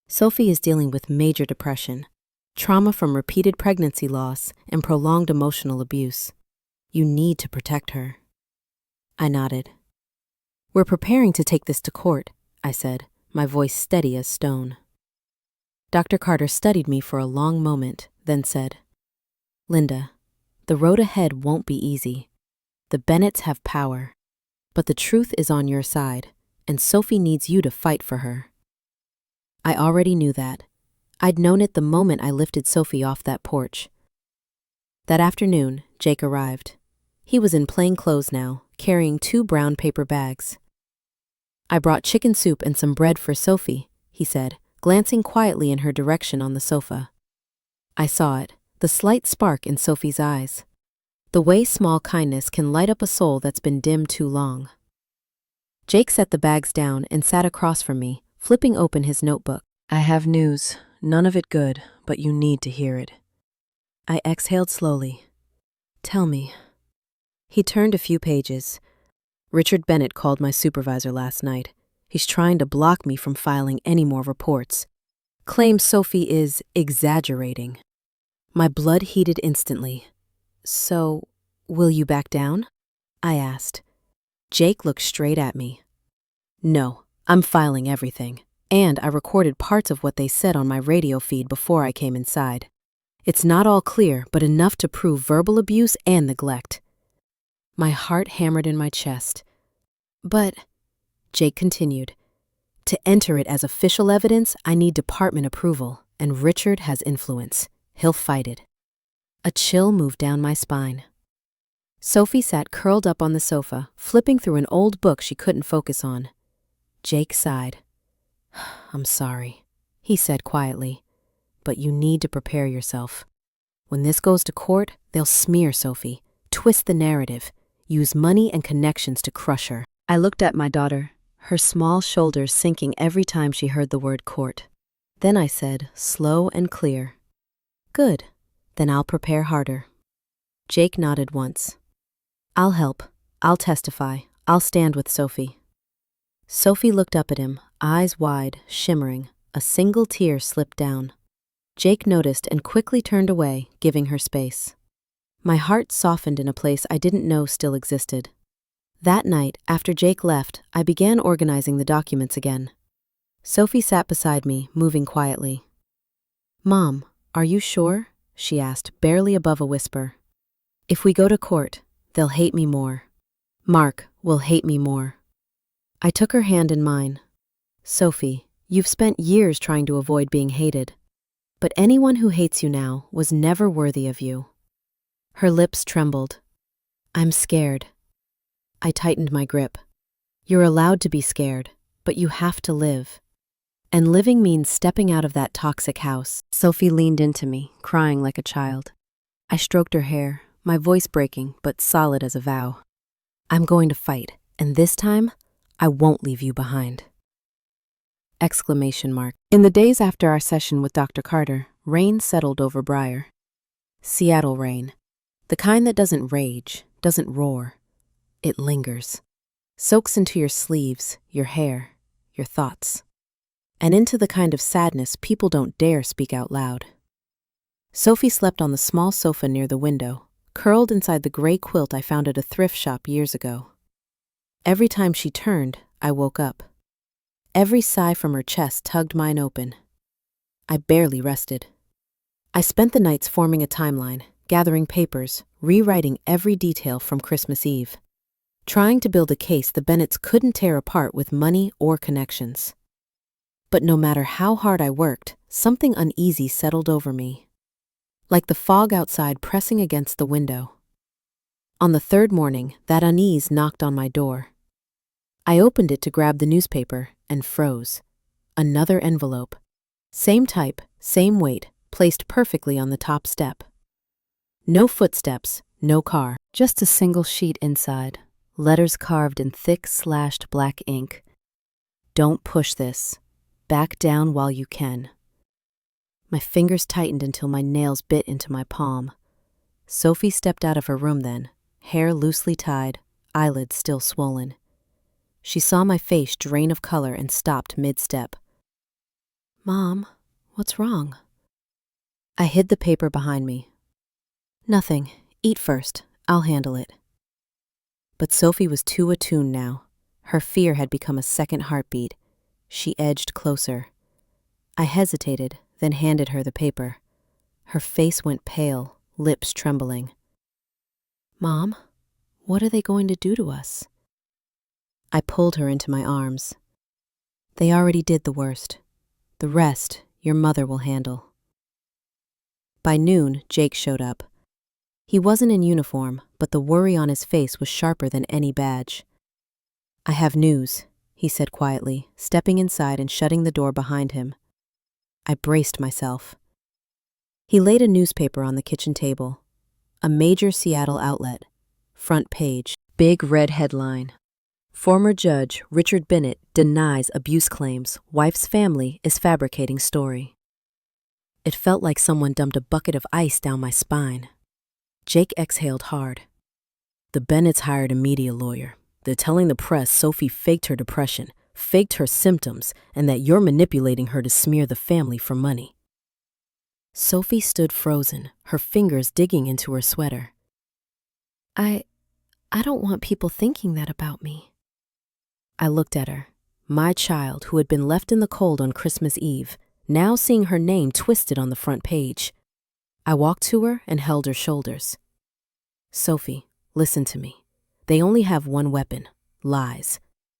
Sophie is dealing with major depression, trauma from repeated pregnancy loss, and prolonged emotional abuse. You need to protect her. I nodded. We're preparing to take this to court, I said, my voice steady as stone. Dr. Carter studied me for a long moment, then said, Linda, the road ahead won't be easy. The Bennetts have power, but the truth is on your side, and Sophie needs you to fight for her. I already knew that. I'd known it the moment I lifted Sophie off that porch. That afternoon, Jake arrived. He was in plain clothes now, carrying 2 brown paper bags. I brought chicken soup and some bread for Sophie, he said, glancing quietly in her direction on the sofa. I saw it, the slight spark in Sophie's eyes. The way small kindness can light up a soul that's been dimmed too long. Jake set the bags down and sat across from me, flipping open his notebook. I have news, none of it good, but you need to hear it. I exhaled slowly. Tell me. He turned a few pages. Richard Bennett called my supervisor last night. He's trying to block me from filing any more reports. Claims Sophie is exaggerating. My blood heated instantly. So, will you back down? I asked. Jake looked straight at me. No, I'm filing everything. And I recorded parts of what they said on my radio feed before I came inside. It's not all clear, but enough to prove verbal abuse and neglect. My heart hammered in my chest. But, Jake continued, to enter it as official evidence, I need department approval, and Richard has influence. He'll fight it. A chill moved down my spine. Sophie sat curled up on the sofa, flipping through an old book she couldn't focus on. Jake sighed. I'm sorry, he said quietly, but you need to prepare yourself. When this goes to court, they'll smear Sophie, twist the narrative, use money and connections to crush her. I looked at my daughter, her small shoulders sinking every time she heard the word court. Then I said, slow and clear, Good, then I'll prepare harder. Jake nodded once. I'll help. I'll testify. I'll stand with Sophie. Sophie looked up at him, eyes wide, shimmering. A single tear slipped down. Jake noticed and quickly turned away, giving her space. My heart softened in a place I didn't know still existed. That night, after Jake left, I began organizing the documents again. Sophie sat beside me, moving quietly. Mom, are you sure? She asked, barely above a whisper. If we go to court, they'll hate me more. Mark will hate me more. I took her hand in mine. Sophie, you've spent years trying to avoid being hated. But anyone who hates you now was never worthy of you. Her lips trembled. I'm scared. I tightened my grip. You're allowed to be scared, but you have to live. And living means stepping out of that toxic house. Sophie leaned into me, crying like a child. I stroked her hair, my voice breaking, but solid as a vow. I'm going to fight, and this time, I won't leave you behind. Exclamation mark. In the days after our session with Dr. Carter, rain settled over Briar. Seattle rain. The kind that doesn't rage, doesn't roar. It lingers. Soaks into your sleeves, your hair, your thoughts. And into the kind of sadness people don't dare speak out loud. Sophie slept on the small sofa near the window, curled inside the gray quilt I found at a thrift shop years ago. Every time she turned, I woke up. Every sigh from her chest tugged mine open. I barely rested. I spent the nights forming a timeline, gathering papers, rewriting every detail from Christmas Eve, trying to build a case the Bennetts couldn't tear apart with money or connections. But no matter how hard I worked, something uneasy settled over me, like the fog outside pressing against the window. On the third morning, that unease knocked on my door. I opened it to grab the newspaper and froze. Another envelope. Same type, same weight, placed perfectly on the top step. No footsteps, no car, just a single sheet inside. Letters carved in thick, slashed black ink. Don't push this. Back down while you can. My fingers tightened until my nails bit into my palm. Sophie stepped out of her room then, hair loosely tied, eyelids still swollen. She saw my face drain of color and stopped mid-step. "Mom, what's wrong?" I hid the paper behind me. "Nothing. Eat first. I'll handle it." But Sophie was too attuned now. Her fear had become a second heartbeat. She edged closer. I hesitated, then handed her the paper. Her face went pale, lips trembling. "Mom, what are they going to do to us?" I pulled her into my arms. "They already did the worst. The rest, your mother will handle." By noon, Jake showed up. He wasn't in uniform, but the worry on his face was sharper than any badge. "I have news," he said quietly, stepping inside and shutting the door behind him. I braced myself. He laid a newspaper on the kitchen table. A major Seattle outlet. Front page. Big red headline. Former Judge Richard Bennett denies abuse claims. Wife's family is fabricating story. It felt like someone dumped a bucket of ice down my spine. Jake exhaled hard. "The Bennetts hired a media lawyer. They're telling the press Sophie faked her depression, faked her symptoms, and that you're manipulating her to smear the family for money." Sophie stood frozen, her fingers digging into her sweater. I don't want people thinking that about me." I looked at her, my child who had been left in the cold on Christmas Eve, now seeing her name twisted on the front page. I walked to her and held her shoulders. "Sophie, listen to me. They only have one weapon, lies.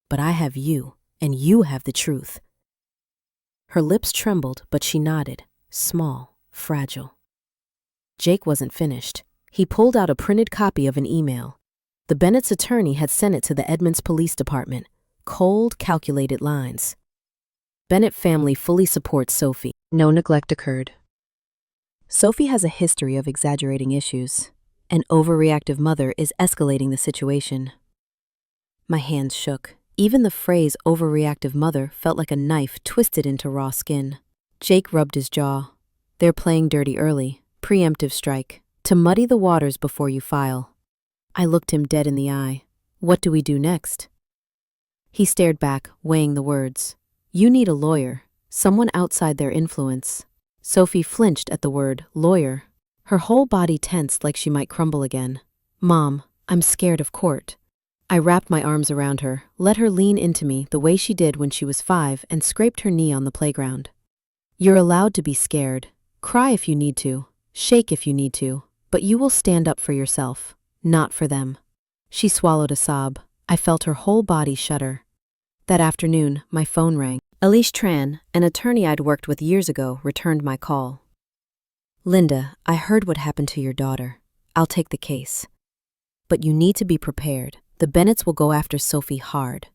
But I have you, and you have the truth." Her lips trembled, but she nodded, small, fragile. Jake wasn't finished. He pulled out a printed copy of an email. The Bennett's attorney had sent it to the Edmonds Police Department. Cold, calculated lines. "Bennett family fully supports Sophie. No neglect occurred. Sophie has a history of exaggerating issues. An overreactive mother is escalating the situation." My hands shook. Even the phrase overreactive mother felt like a knife twisted into raw skin. Jake rubbed his jaw. "They're playing dirty early. Preemptive strike. To muddy the waters before you file." I looked him dead in the eye. "What do we do next?" He stared back, weighing the words. "You need a lawyer, someone outside their influence." Sophie flinched at the word lawyer. Her whole body tensed like she might crumble again. "Mom, I'm scared of court." I wrapped my arms around her, let her lean into me the way she did when she was 5, and scraped her knee on the playground. "You're allowed to be scared. Cry if you need to, shake if you need to, but you will stand up for yourself, not for them." She swallowed a sob. I felt her whole body shudder. That afternoon, my phone rang. Elise Tran, an attorney I'd worked with years ago, returned my call. "Linda, I heard what happened to your daughter. I'll take the case. But you need to be prepared. The Bennetts will go after Sophie hard."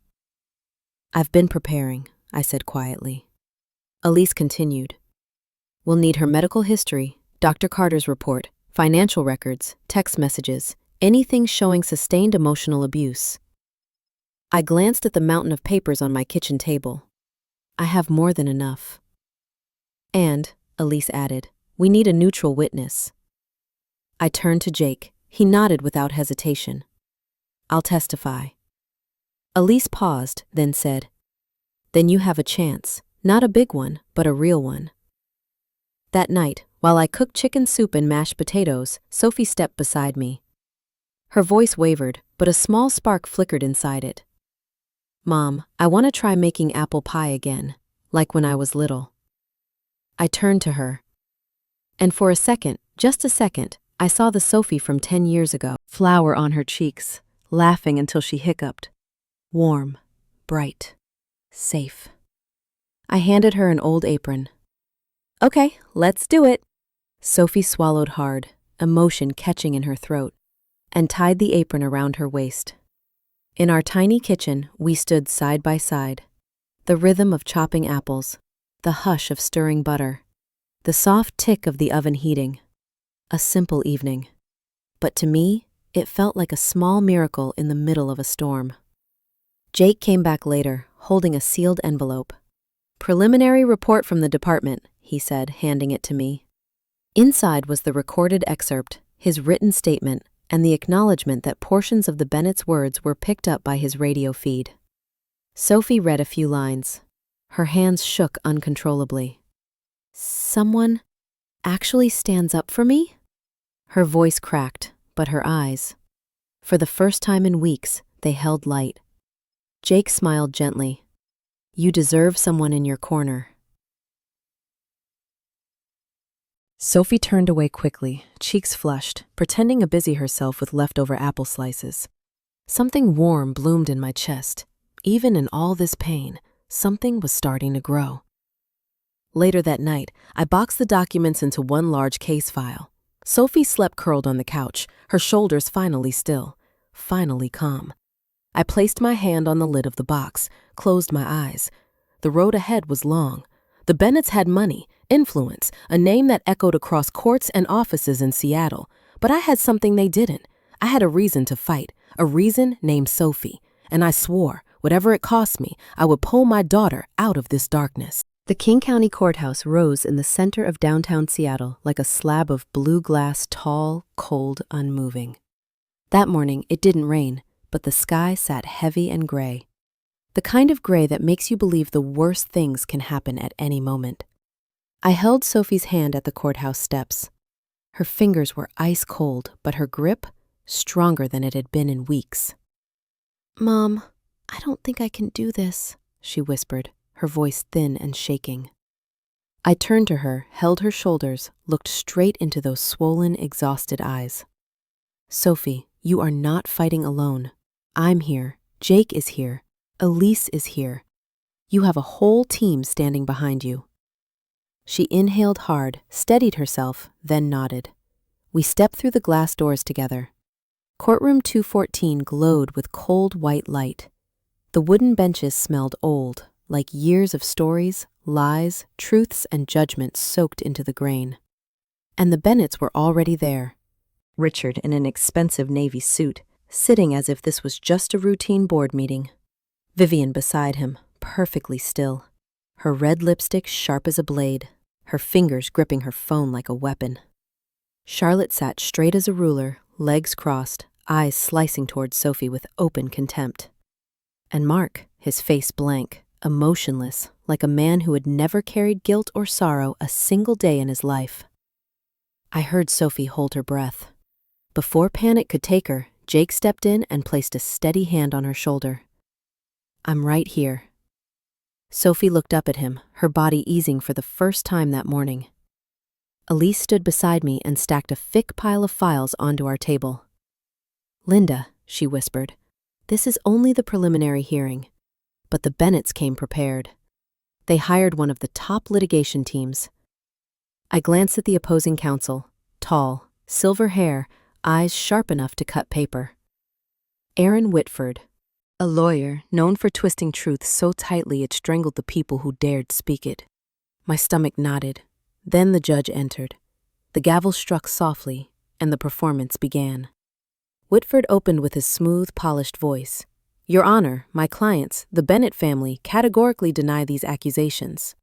"I've been preparing," I said quietly. Elise continued. "We'll need her medical history, Dr. Carter's report, financial records, text messages, anything showing sustained emotional abuse." I glanced at the mountain of papers on my kitchen table. "I have more than enough." "And," Elise added, "we need a neutral witness." I turned to Jake. He nodded without hesitation. "I'll testify." Elise paused, then said, "Then you have a chance, not a big one, but a real one." That night, while I cooked chicken soup and mashed potatoes, Sophie stepped beside me. Her voice wavered, but a small spark flickered inside it. Mom, I want to try making apple pie again, like when I was little. I turned to her. And for a second, just a second, I saw the Sophie from 10 years ago, flour on her cheeks, laughing until she hiccuped. Warm, bright, safe. I handed her an old apron. Okay, let's do it. Sophie swallowed hard, emotion catching in her throat, and tied the apron around her waist. In our tiny kitchen, we stood side by side. The rhythm of chopping apples, the hush of stirring butter, the soft tick of the oven heating. A simple evening. But to me, it felt like a small miracle in the middle of a storm. Jake came back later, holding a sealed envelope. Preliminary report from the department, he said, handing it to me. Inside was the recorded excerpt, his written statement, and the acknowledgement that portions of the Bennett's words were picked up by his radio feed. Sophie read a few lines. Her hands shook uncontrollably. Someone actually stands up for me? Her voice cracked, but her eyes, for the first time in weeks, they held light. Jake smiled gently. You deserve someone in your corner. Sophie turned away quickly, cheeks flushed, pretending to busy herself with leftover apple slices. Something warm bloomed in my chest. Even in all this pain, something was starting to grow. Later that night, I boxed the documents into one large case file. Sophie slept curled on the couch, her shoulders finally still, finally calm. I placed my hand on the lid of the box, closed my eyes. The road ahead was long. The Bennetts had money, influence, a name that echoed across courts and offices in Seattle. But I had something they didn't. I had a reason to fight, a reason named Sophie. And I swore, whatever it cost me, I would pull my daughter out of this darkness. The King County Courthouse rose in the center of downtown Seattle like a slab of blue glass, tall, cold, unmoving. That morning, it didn't rain, but the sky sat heavy and gray. The kind of gray that makes you believe the worst things can happen at any moment. I held Sophie's hand at the courthouse steps. Her fingers were ice cold, but her grip stronger than it had been in weeks. Mom, I don't think I can do this, she whispered, her voice thin and shaking. I turned to her, held her shoulders, looked straight into those swollen, exhausted eyes. Sophie, you are not fighting alone. I'm here. Jake is here. Elise is here. You have a whole team standing behind you. She inhaled hard, steadied herself, then nodded. We stepped through the glass doors together. Courtroom 214 glowed with cold white light. The wooden benches smelled old, like years of stories, lies, truths, and judgments soaked into the grain. And the Bennetts were already there. Richard in an expensive navy suit, sitting as if this was just a routine board meeting. Vivian beside him, perfectly still. Her red lipstick sharp as a blade, her fingers gripping her phone like a weapon. Charlotte sat straight as a ruler, legs crossed, eyes slicing toward Sophie with open contempt. And Mark, his face blank, emotionless, like a man who had never carried guilt or sorrow a single day in his life. I heard Sophie hold her breath. Before panic could take her, Jake stepped in and placed a steady hand on her shoulder. I'm right here. Sophie looked up at him, her body easing for the first time that morning. Elise stood beside me and stacked a thick pile of files onto our table. Linda, she whispered, this is only the preliminary hearing. But the Bennetts came prepared. They hired one of the top litigation teams. I glanced at the opposing counsel, tall, silver hair, eyes sharp enough to cut paper. Aaron Whitford, a lawyer known for twisting truth so tightly it strangled the people who dared speak it. My stomach knotted. Then the judge entered. The gavel struck softly, and the performance began. Whitford opened with his smooth, polished voice. Your Honor, my clients, the Bennett family, categorically deny these accusations.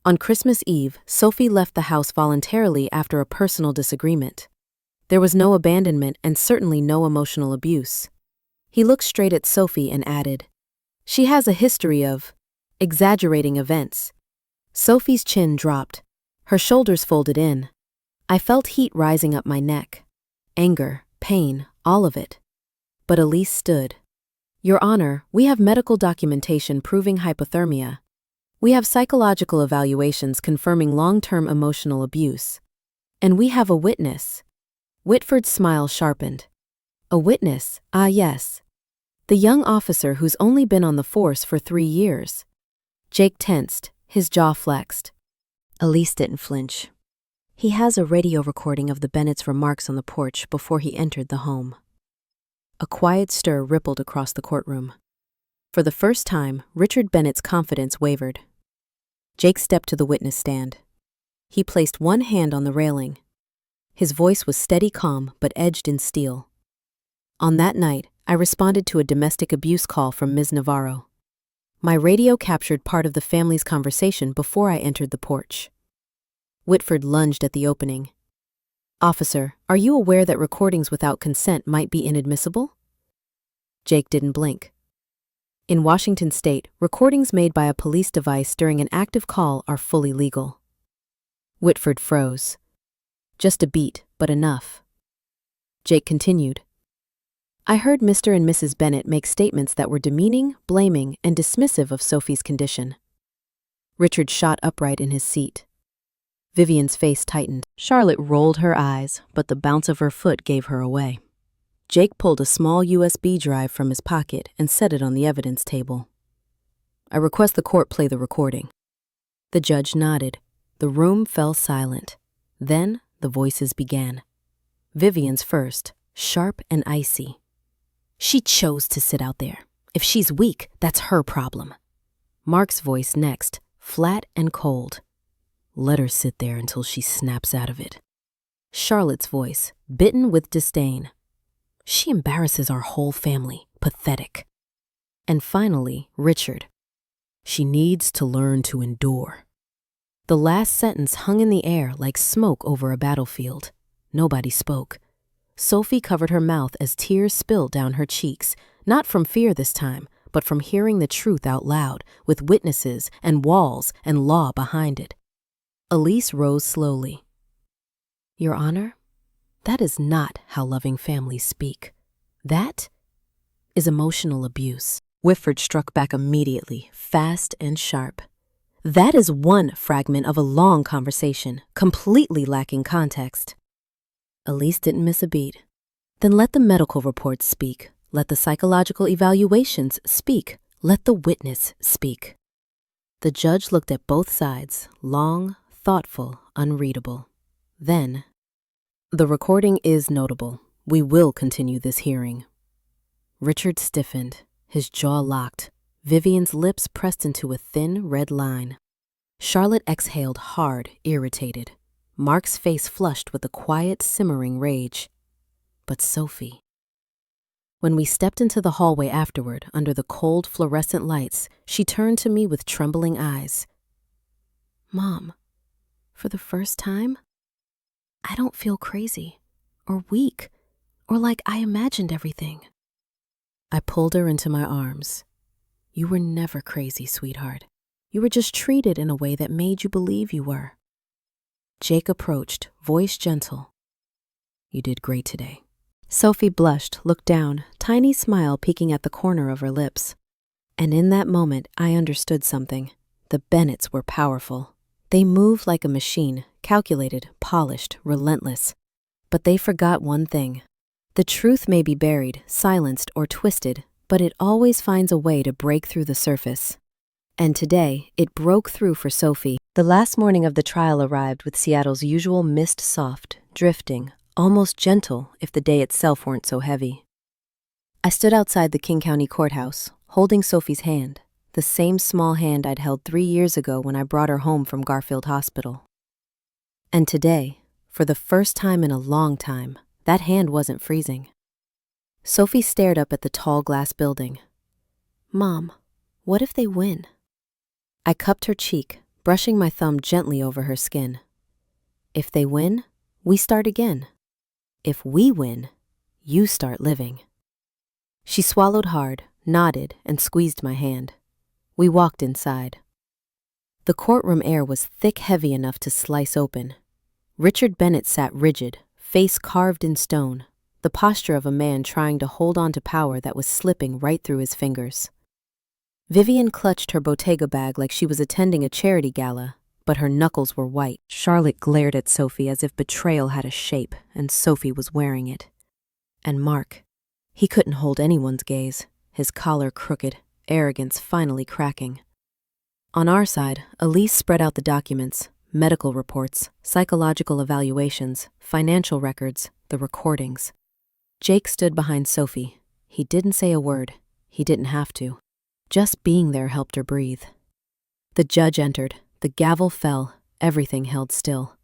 On Christmas Eve, Sophie left the house voluntarily after a personal disagreement. There was no abandonment and certainly no emotional abuse. He looked straight at Sophie and added, she has a history of exaggerating events. Sophie's chin dropped. Her shoulders folded in. I felt heat rising up my neck. Anger, pain, all of it. But Elise stood. Your Honor, we have medical documentation proving hypothermia. We have psychological evaluations confirming long-term emotional abuse. And we have a witness. Whitford's smile sharpened. A witness, ah yes. The young officer who's only been on the force for 3 years. Jake tensed, his jaw flexed. Elise didn't flinch. He has a radio recording of the Bennetts' remarks on the porch before he entered the home. A quiet stir rippled across the courtroom. For the first time, Richard Bennett's confidence wavered. Jake stepped to the witness stand. He placed one hand on the railing. His voice was steady calm but edged in steel. On that night, I responded to a domestic abuse call from Ms. Navarro. My radio captured part of the family's conversation before I entered the porch. Whitford lunged at the opening. Officer, are you aware that recordings without consent might be inadmissible? Jake didn't blink. In Washington state, recordings made by a police device during an active call are fully legal. Whitford froze. Just a beat, but enough. Jake continued. I heard Mr. and Mrs. Bennett make statements that were demeaning, blaming, and dismissive of Sophie's condition. Richard shot upright in his seat. Vivian's face tightened. Charlotte rolled her eyes, but the bounce of her foot gave her away. Jake pulled a small USB drive from his pocket and set it on the evidence table. I request the court play the recording. The judge nodded. The room fell silent. Then the voices began. Vivian's first, sharp and icy. She chose to sit out there. If she's weak, that's her problem. Mark's voice next, flat and cold. Let her sit there until she snaps out of it. Charlotte's voice, bitten with disdain. She embarrasses our whole family. Pathetic. And finally, Richard. She needs to learn to endure. The last sentence hung in the air like smoke over a battlefield. Nobody spoke. Sophie covered her mouth as tears spilled down her cheeks, not from fear this time, but from hearing the truth out loud, with witnesses and walls and law behind it. Elise rose slowly. Your Honor, that is not how loving families speak. That is emotional abuse. Whitford struck back immediately, fast and sharp. That is one fragment of a long conversation, completely lacking context. Elise didn't miss a beat. Then let the medical reports speak. Let the psychological evaluations speak. Let the witness speak. The judge looked at both sides, long, thoughtful, unreadable. Then, the recording is notable. We will continue this hearing. Richard stiffened, his jaw locked. Vivian's lips pressed into a thin red line. Charlotte exhaled hard, irritated. Mark's face flushed with a quiet, simmering rage. But Sophie. When we stepped into the hallway afterward, under the cold fluorescent lights, she turned to me with trembling eyes. Mom, for the first time, I don't feel crazy, or weak, or like I imagined everything. I pulled her into my arms. You were never crazy, sweetheart. You were just treated in a way that made you believe you were. Jake approached, voice gentle. You did great today. Sophie blushed, looked down, tiny smile peeking at the corner of her lips. And in that moment, I understood something. The Bennetts were powerful. They moved like a machine, calculated, polished, relentless. But they forgot one thing. The truth may be buried, silenced, or twisted, but it always finds a way to break through the surface. And today, it broke through for Sophie. The last morning of the trial arrived with Seattle's usual mist soft, drifting, almost gentle if the day itself weren't so heavy. I stood outside the King County Courthouse, holding Sophie's hand, the same small hand I'd held 3 years ago when I brought her home from Garfield Hospital. And today, for the first time in a long time, that hand wasn't freezing. Sophie stared up at the tall glass building. Mom, what if they win? I cupped her cheek, brushing my thumb gently over her skin. If they win, we start again. If we win, you start living. She swallowed hard, nodded, and squeezed my hand. We walked inside. The courtroom air was thick, heavy enough to slice open. Richard Bennett sat rigid, face carved in stone, the posture of a man trying to hold on to power that was slipping right through his fingers. Vivian clutched her Bottega bag like she was attending a charity gala, but her knuckles were white. Charlotte glared at Sophie as if betrayal had a shape, and Sophie was wearing it. And Mark, he couldn't hold anyone's gaze, his collar crooked, arrogance finally cracking. On our side, Elise spread out the documents, medical reports, psychological evaluations, financial records, the recordings. Jake stood behind Sophie. He didn't say a word. He didn't have to. Just being there helped her breathe. The judge entered. The gavel fell. Everything held still.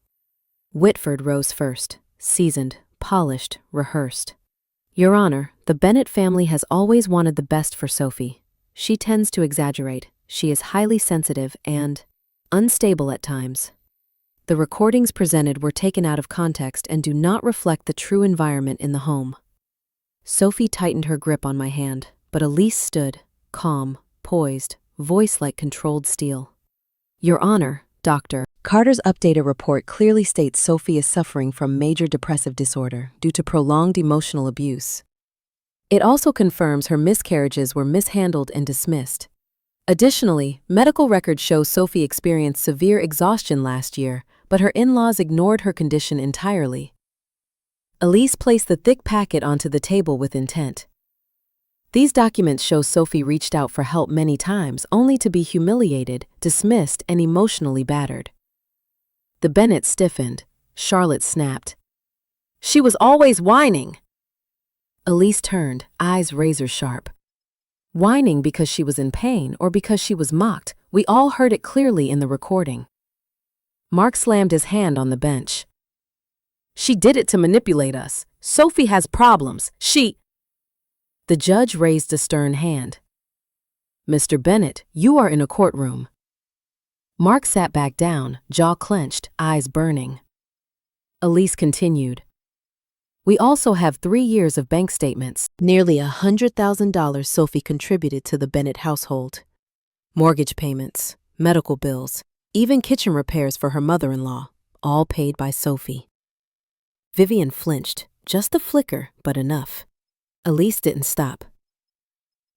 Whitford rose first, seasoned, polished, rehearsed. Your Honor, the Bennett family has always wanted the best for Sophie. She tends to exaggerate. She is highly sensitive and unstable at times. The recordings presented were taken out of context and do not reflect the true environment in the home. Sophie tightened her grip on my hand, but Elise stood, calm, poised, voice like controlled steel. Your Honor, Dr. Carter's updated report clearly states Sophie is suffering from major depressive disorder due to prolonged emotional abuse. It also confirms her miscarriages were mishandled and dismissed. Additionally, medical records show Sophie experienced severe exhaustion last year, but her in-laws ignored her condition entirely. Elise placed the thick packet onto the table with intent. These documents show Sophie reached out for help many times, only to be humiliated, dismissed, and emotionally battered. The Bennett stiffened. Charlotte snapped. She was always whining. Elise turned, eyes razor-sharp. Whining because she was in pain or because she was mocked, we all heard it clearly in the recording. Mark slammed his hand on the bench. She did it to manipulate us. Sophie has problems. The judge raised a stern hand. Mr. Bennett, you are in a courtroom. Mark sat back down, jaw clenched, eyes burning. Elise continued. We also have 3 years of bank statements, nearly $100,000 Sophie contributed to the Bennett household. Mortgage payments, medical bills, even kitchen repairs for her mother-in-law, all paid by Sophie. Vivian flinched, just a flicker, but enough. Elise didn't stop.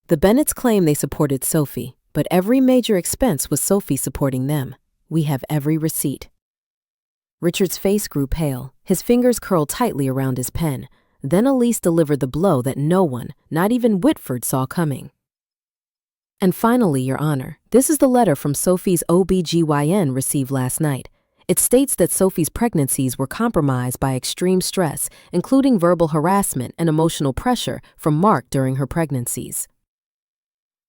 The Bennetts claim they supported Sophie, but every major expense was Sophie supporting them. We have every receipt. Richard's face grew pale, his fingers curled tightly around his pen. Then Elise delivered the blow that no one, not even Whitford, saw coming. And finally, Your Honor, this is the letter from Sophie's OB/GYN received last night. It states that Sophie's pregnancies were compromised by extreme stress, including verbal harassment and emotional pressure from Mark during her pregnancies.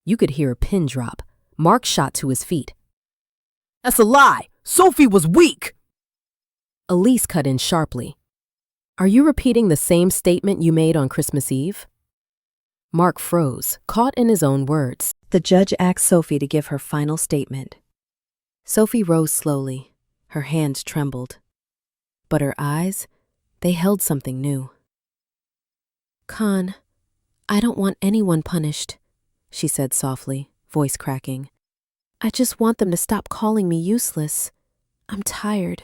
You could hear a pin drop. Mark shot to his feet. That's a lie! Sophie was weak! Elise cut in sharply. Are you repeating the same statement you made on Christmas Eve? Mark froze, caught in his own words. The judge asked Sophie to give her final statement. Sophie rose slowly. Her hands trembled. But her eyes, they held something new. Con, I don't want anyone punished, she said softly, voice cracking. I just want them to stop calling me useless. I'm tired.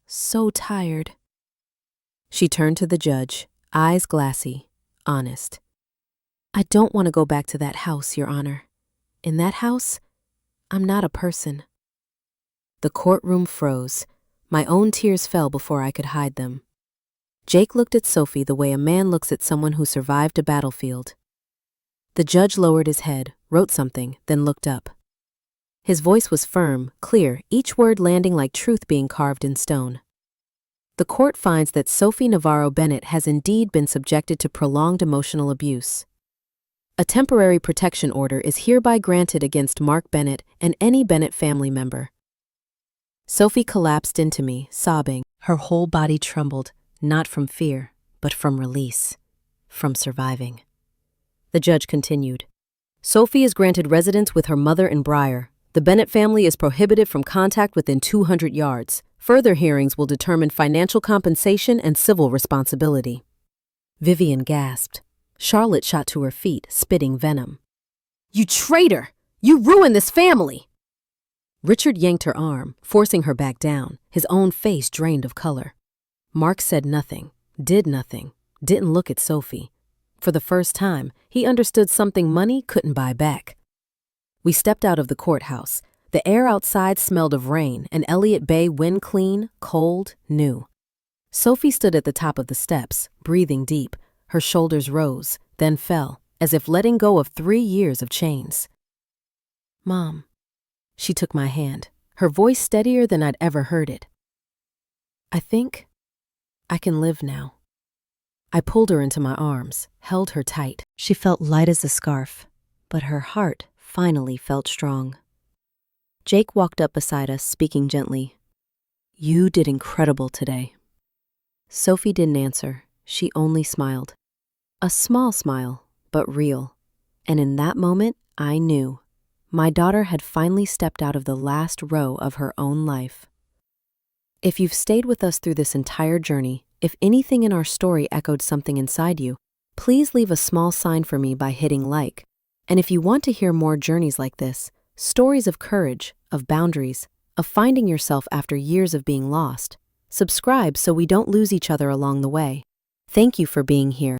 So tired. She turned to the judge, eyes glassy, honest. I don't want to go back to that house, Your Honor. In that house, I'm not a person. The courtroom froze. My own tears fell before I could hide them. Jake looked at Sophie the way a man looks at someone who survived a battlefield. The judge lowered his head, wrote something, then looked up. His voice was firm, clear, each word landing like truth being carved in stone. The court finds that Sophie Navarro Bennett has indeed been subjected to prolonged emotional abuse. A temporary protection order is hereby granted against Mark Bennett and any Bennett family member. Sophie collapsed into me, sobbing. Her whole body trembled, not from fear, but from release, from surviving. The judge continued. Sophie is granted residence with her mother in Briar. The Bennett family is prohibited from contact within 200 yards. Further hearings will determine financial compensation and civil responsibility. Vivian gasped. Charlotte shot to her feet, spitting venom. You traitor! You ruined this family! Richard yanked her arm, forcing her back down, his own face drained of color. Mark said nothing, did nothing, didn't look at Sophie. For the first time, he understood something money couldn't buy back. We stepped out of the courthouse. The air outside smelled of rain, and Elliott Bay wind clean, cold, new. Sophie stood at the top of the steps, breathing deep. Her shoulders rose, then fell, as if letting go of 3 years of chains. "Mom." She took my hand, her voice steadier than I'd ever heard it. "I think I can live now." I pulled her into my arms, held her tight. She felt light as a scarf, but her heart finally felt strong. Jake walked up beside us, speaking gently. "You did incredible today." Sophie didn't answer. She only smiled. A small smile, but real. And in that moment, I knew. My daughter had finally stepped out of the last row of her own life. If you've stayed with us through this entire journey, if anything in our story echoed something inside you, please leave a small sign for me by hitting like. And if you want to hear more journeys like this, stories of courage, of boundaries, of finding yourself after years of being lost, subscribe so we don't lose each other along the way. Thank you for being here.